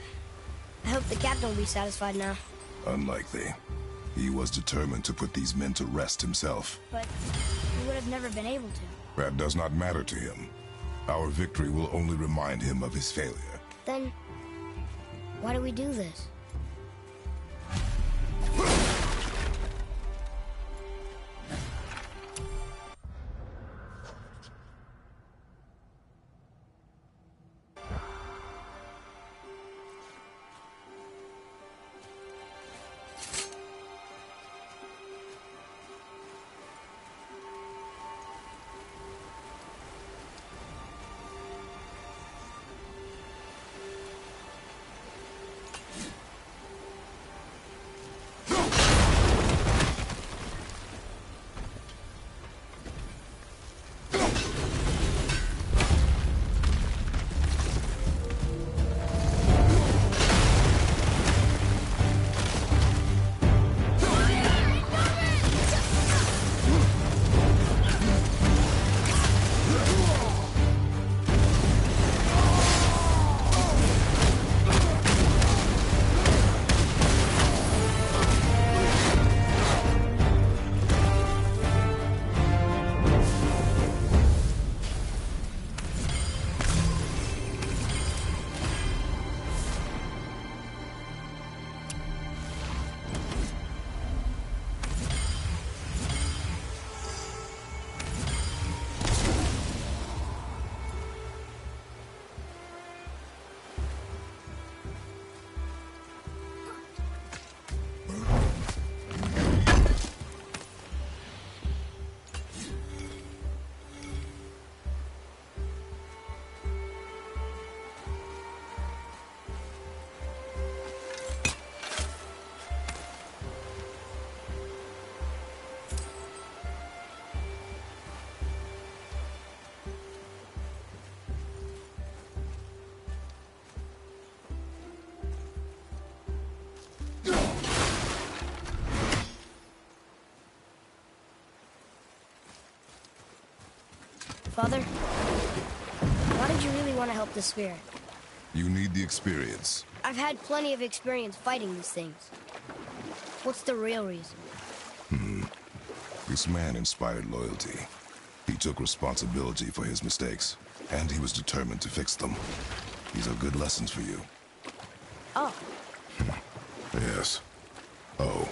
I hope the captain will be satisfied now. Unlikely. He was determined to put these men to rest himself. But he would have never been able to. That does not matter to him. Our victory will only remind him of his failure. Then, why do we do this? Father, why did you really want to help the spirit? You need the experience. I've had plenty of experience fighting these things. What's the real reason? This man inspired loyalty. He took responsibility for his mistakes, and he was determined to fix them. These are good lessons for you. Oh, Yes. Oh.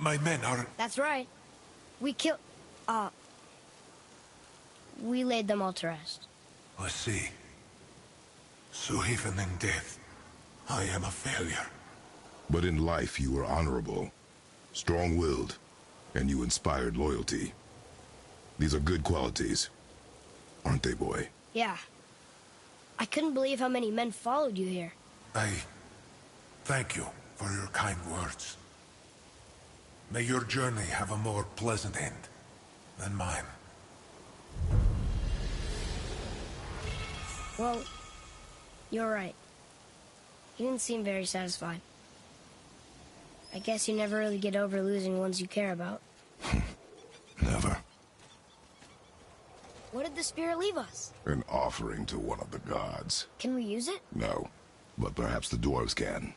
My men are... that's right. We we laid them all to rest. I see. So even in death, I am a failure. But in life you were honorable, strong-willed, and you inspired loyalty. These are good qualities, aren't they, boy? Yeah. I couldn't believe how many men followed you here. I thank you for your kind words. May your journey have a more pleasant end than mine. Well, you're right. You didn't seem very satisfied. I guess you never really get over losing ones you care about. Never. What did the spirit leave us? An offering to one of the gods. Can we use it? No, but perhaps the dwarves can.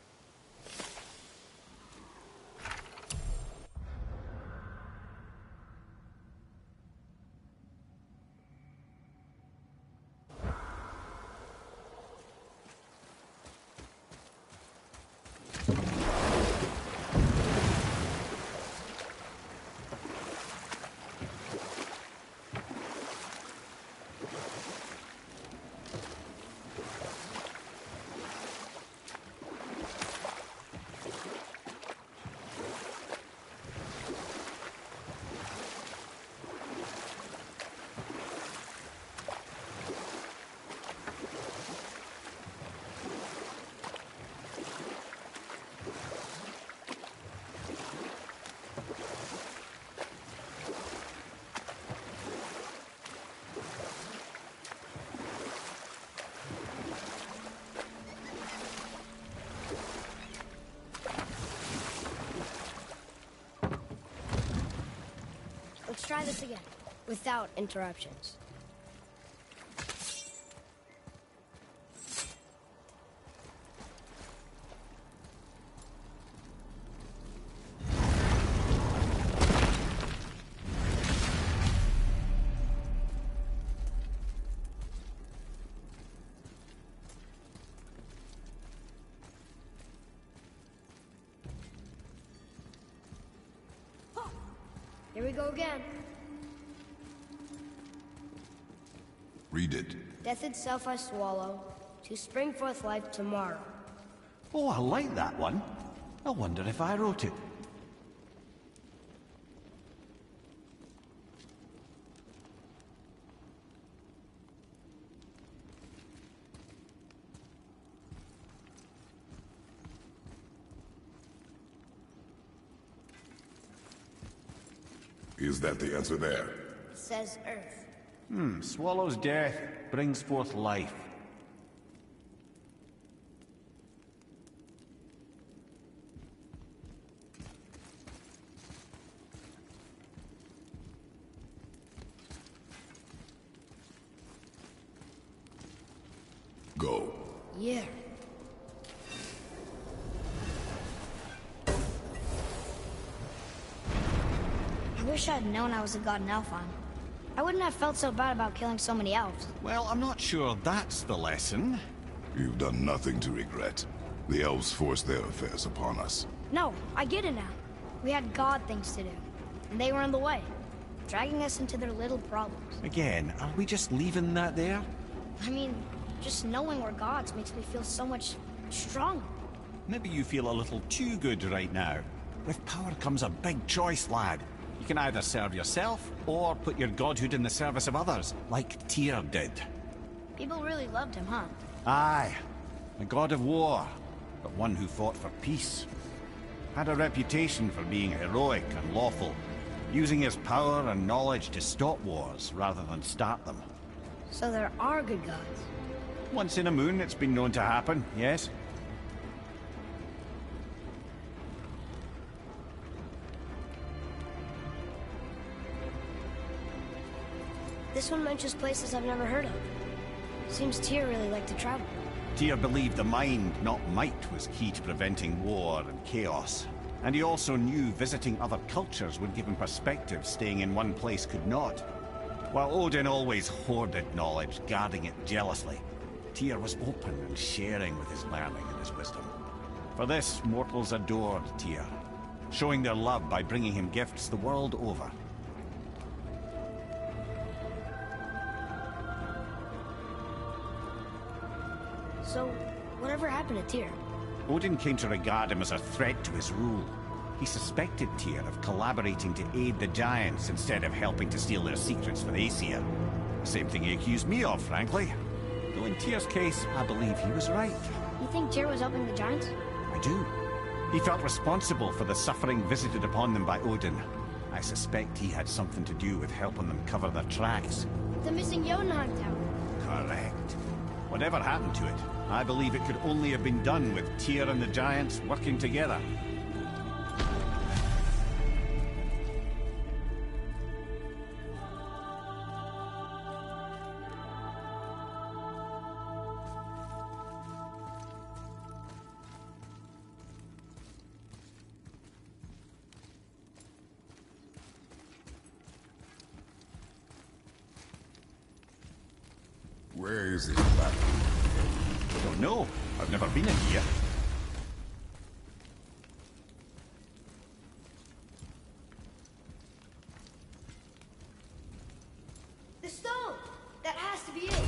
try this again, without interruptions. Here we go again. Read it. Death itself I swallow, to spring forth life tomorrow. Oh, I like that one. I wonder if I wrote it. Is that the answer there? It says Earth. Swallows death, brings forth life. Go. Yeah. I wish I'd known I was a god in Elfheim. I wouldn't have felt so bad about killing so many elves. Well, I'm not sure that's the lesson. You've done nothing to regret. The elves forced their affairs upon us. No, I get it now. We had god things to do, and they were in the way, dragging us into their little problems. Again, are we just leaving that there? I mean, just knowing we're gods makes me feel so much stronger. Maybe you feel a little too good right now. With power comes a big choice, lad. You can either serve yourself, or put your godhood in the service of others, like Tyr did. People really loved him, huh? Aye, a god of war, but one who fought for peace. Had a reputation for being heroic and lawful, using his power and knowledge to stop wars rather than start them. So there are good gods. Once in a moon, it's been known to happen, yes? This one mentions places I've never heard of. Seems Tyr really liked to travel. Tyr believed the mind, not might, was key to preventing war and chaos. And he also knew visiting other cultures would give him perspective staying in one place could not. While Odin always hoarded knowledge, guarding it jealously, Tyr was open and sharing with his learning and his wisdom. For this, mortals adored Tyr, showing their love by bringing him gifts the world over. So, whatever happened to Tyr? Odin came to regard him as a threat to his rule. He suspected Tyr of collaborating to aid the Giants instead of helping to steal their secrets for Aesir. The same thing he accused me of, frankly. Though in Tyr's case, I believe he was right. You think Tyr was helping the Giants? I do. He felt responsible for the suffering visited upon them by Odin. I suspect he had something to do with helping them cover their tracks. The missing Jotunheim Tower. Correct. Whatever happened to it, I believe it could only have been done with Tyr and the Giants working together. Where is this platform? I don't know. I've never been in here. The stone! That has to be it!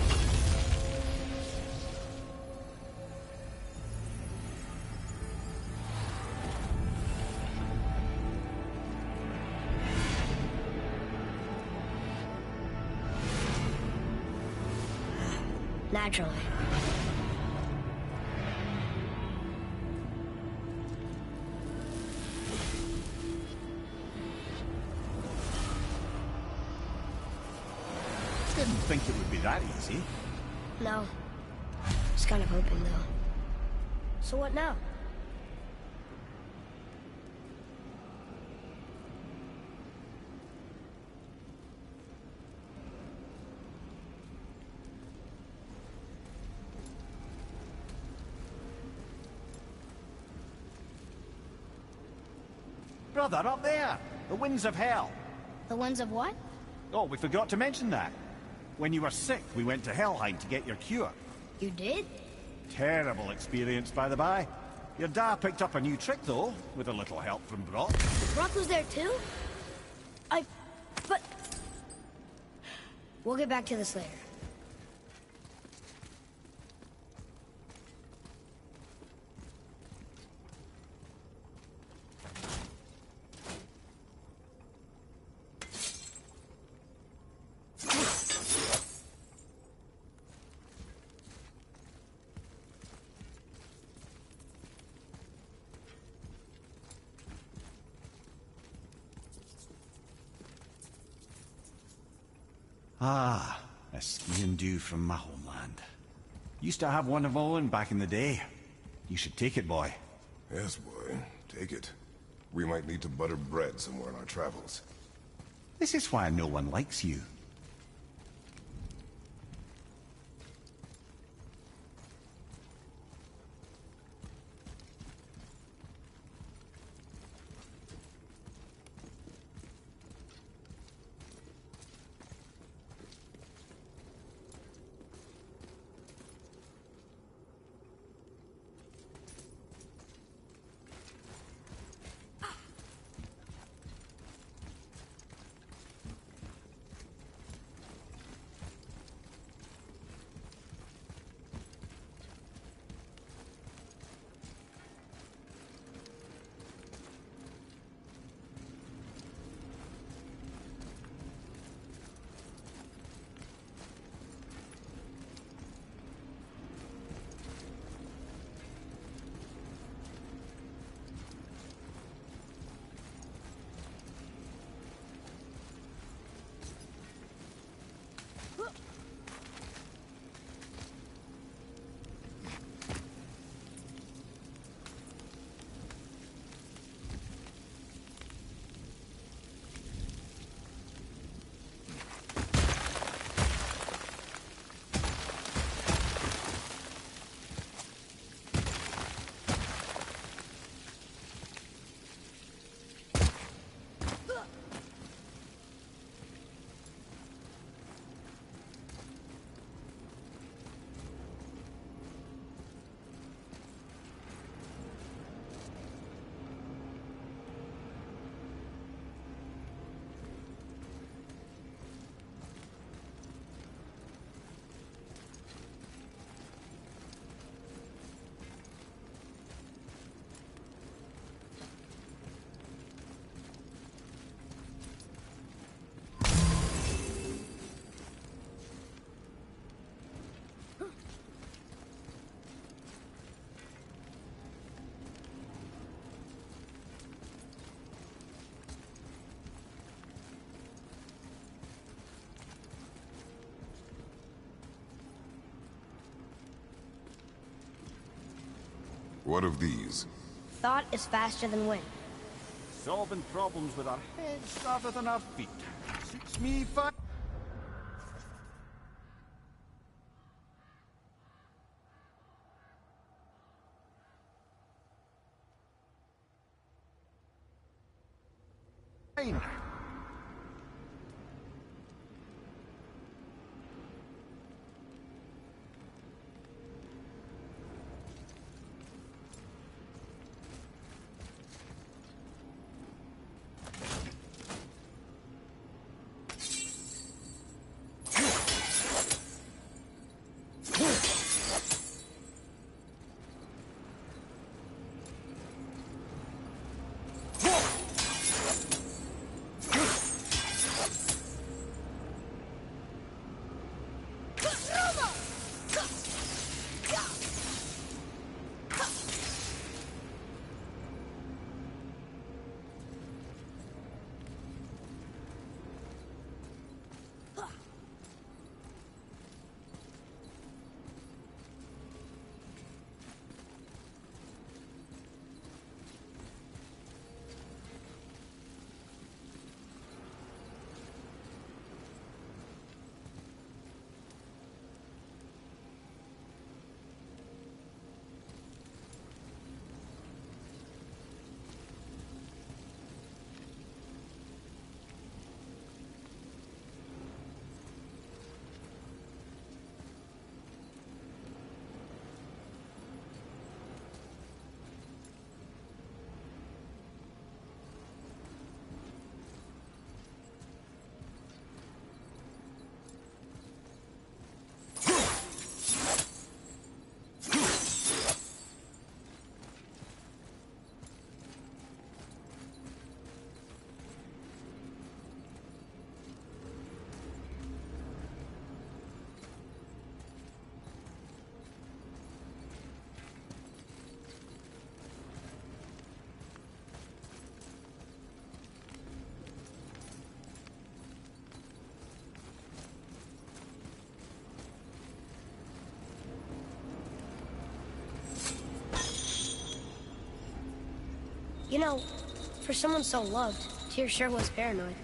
Naturally. Didn't think it would be that easy. No. Was kind of hoping, though. So what now? Brother, up there! The winds of hell! The winds of what? Oh, we forgot to mention that. When you were sick, we went to Helheim to get your cure. You did? Terrible experience, by the by. Your dad picked up a new trick, though, with a little help from Brock. Brock was there too? But... We'll get back to this later. Ah, a skiing dew from my homeland. Used to have one of my own back in the day. You should take it, boy. Yes, boy. Take it. We might need to butter bread somewhere in our travels. This is why no one likes you. What of these? Thought is faster than wind. Solving problems with our heads rather than our feet. Suits me fine. know, for someone so loved, Tyr sure was paranoid.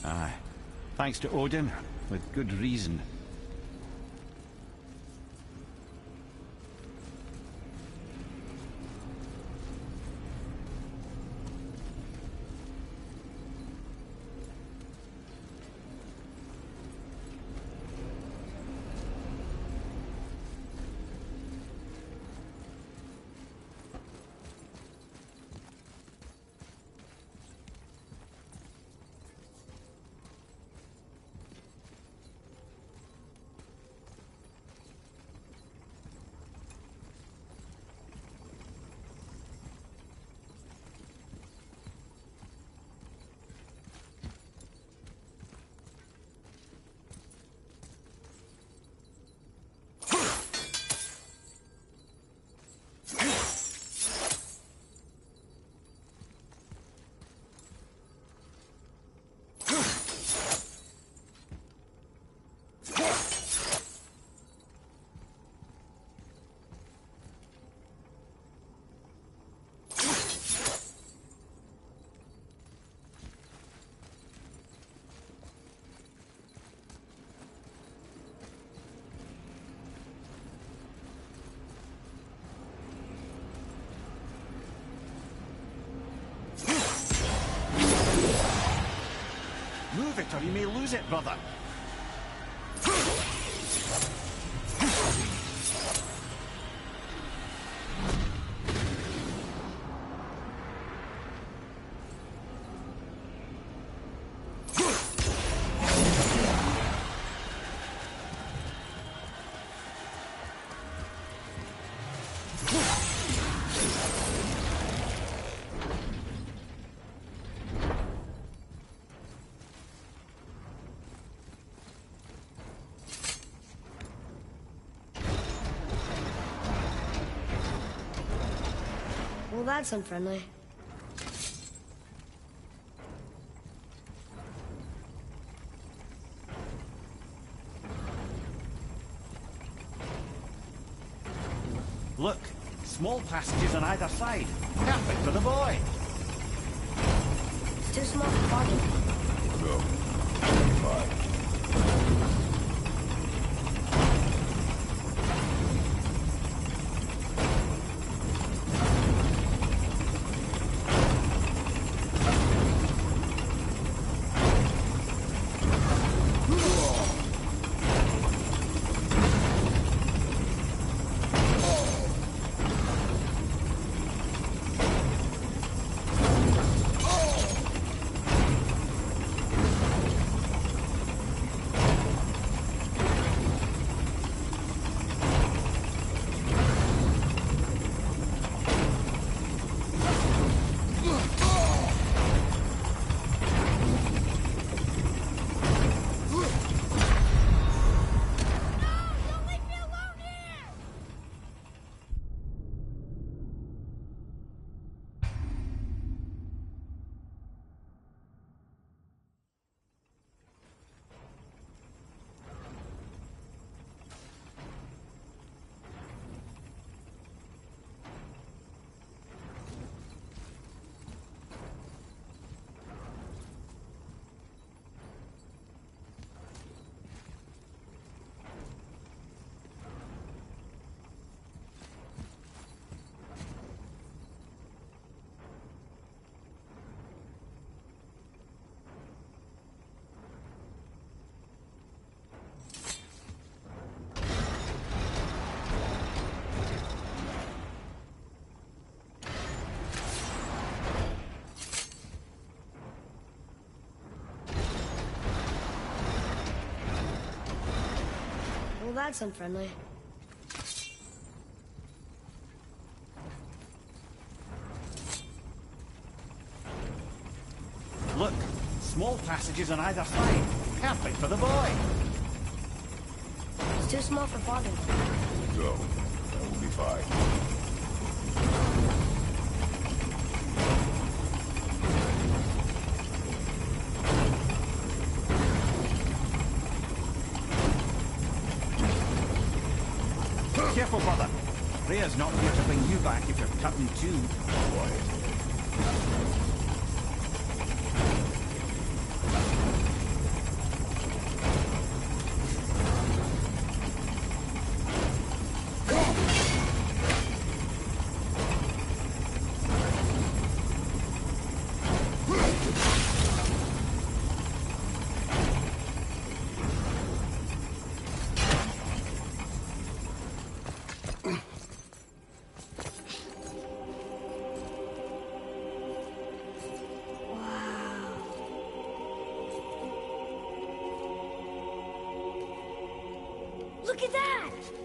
Aye. Thanks to Odin, with good reason. Move it or you may lose it, brother. Well, that's unfriendly. Look, small passages on either side. Perfect for the boy. It's too small for parking. Go. Fine. Well, that's unfriendly. Look, small passages on either side. Perfect for the boy. It's too small for parking. Go. That will be fine. Careful, brother. Rhea's not here to bring you back if you're cutting too. Quiet. Look at that!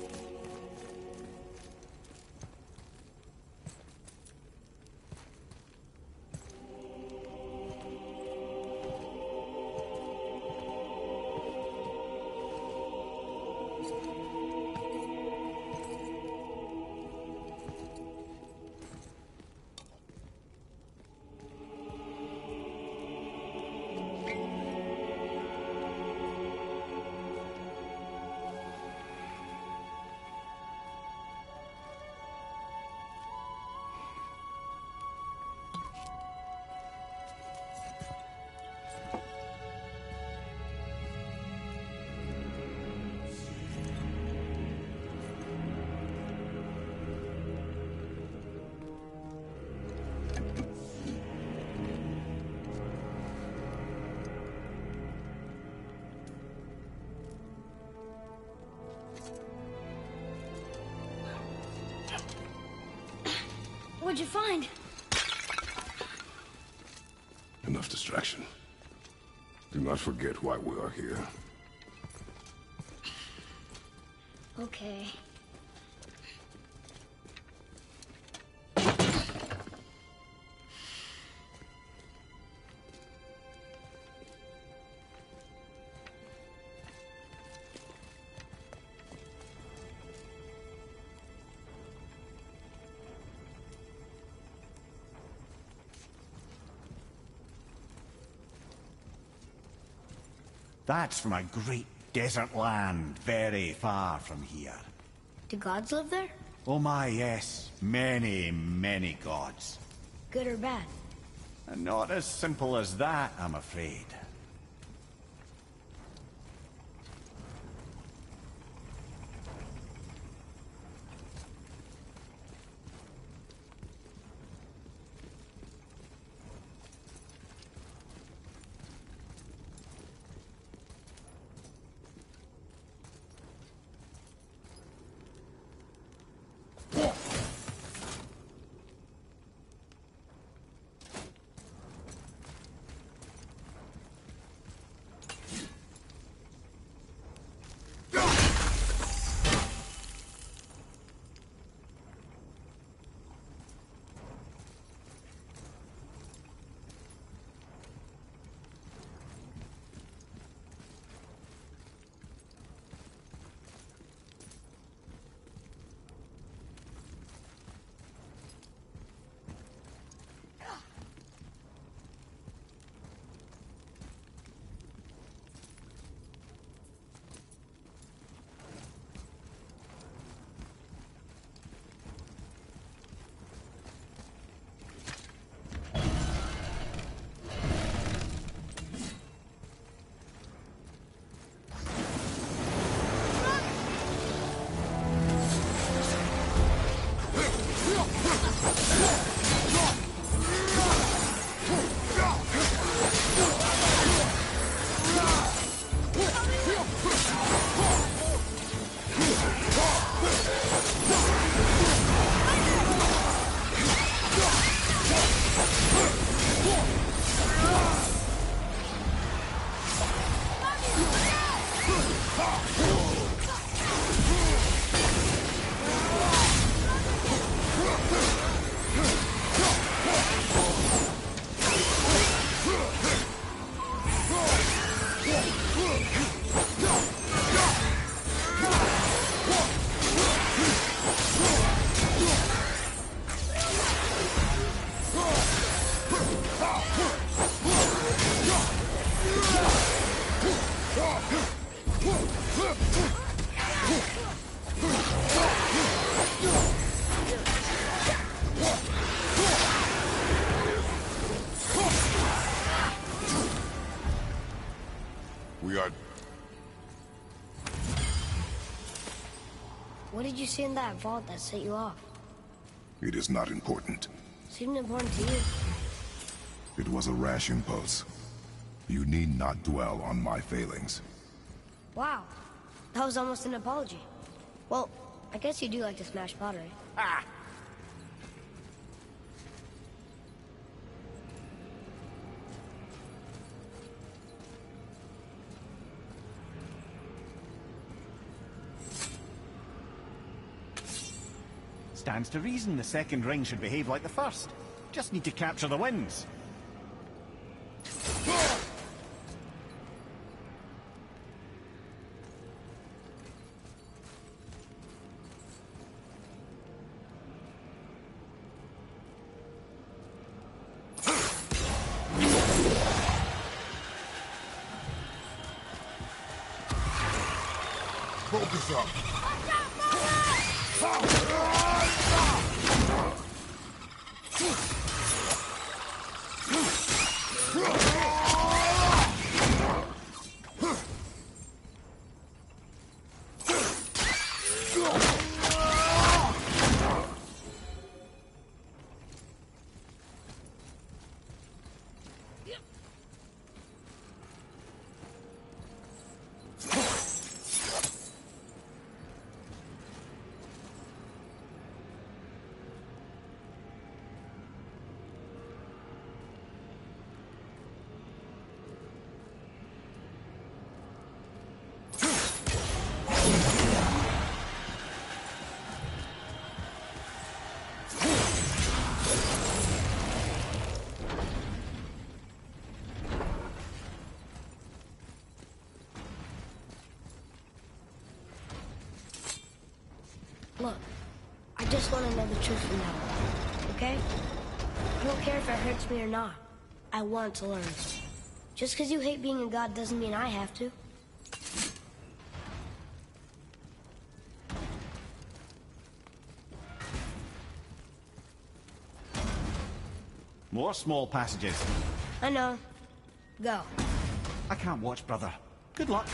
What'd you find? Enough distraction. Do not forget why we are here. Okay. That's from a great desert land very far from here. Do gods live there? Oh my, yes. Many, many gods. Good or bad? And not as simple as that, I'm afraid. What did you see in that vault that set you off? It is not important. Seemed important to you. It was a rash impulse. You need not dwell on my failings. Wow. That was almost an apology. Well, I guess you do like to smash pottery. Ah! stands to reason the second ring should behave like the first. Just need to capture the winds. Focus up. Look, I just want to know the truth from now on, okay? I don't care if it hurts me or not. I want to learn. Just because you hate being a god doesn't mean I have to. More small passages. I know. Go. I can't watch, brother. Good luck.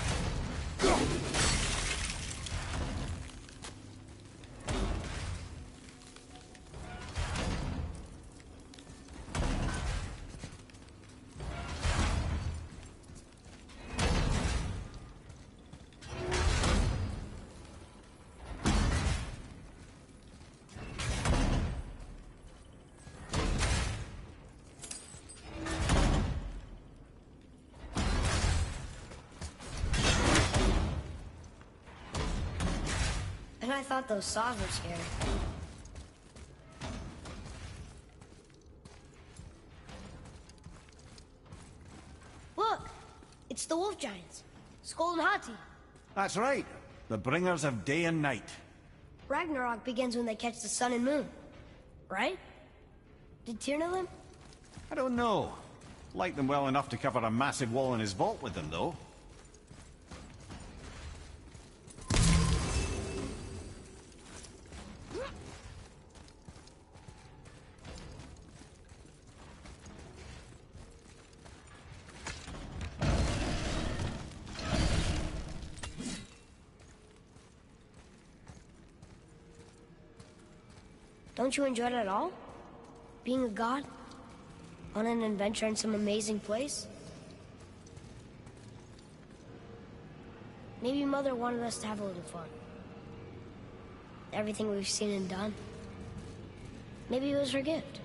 And I thought those saws were scary. Look! It's the wolf giants. Skull and Hati. That's right. The bringers of day and night. Ragnarok begins when they catch the sun and moon. Right? Did Tyr know them? I don't know. Like them well enough to cover a massive wall in his vault with them, though. Don't you enjoy it at all? Being a god? On an adventure in some amazing place? Maybe Mother wanted us to have a little fun. Everything we've seen and done. Maybe it was her gift.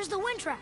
Where's the wind trap?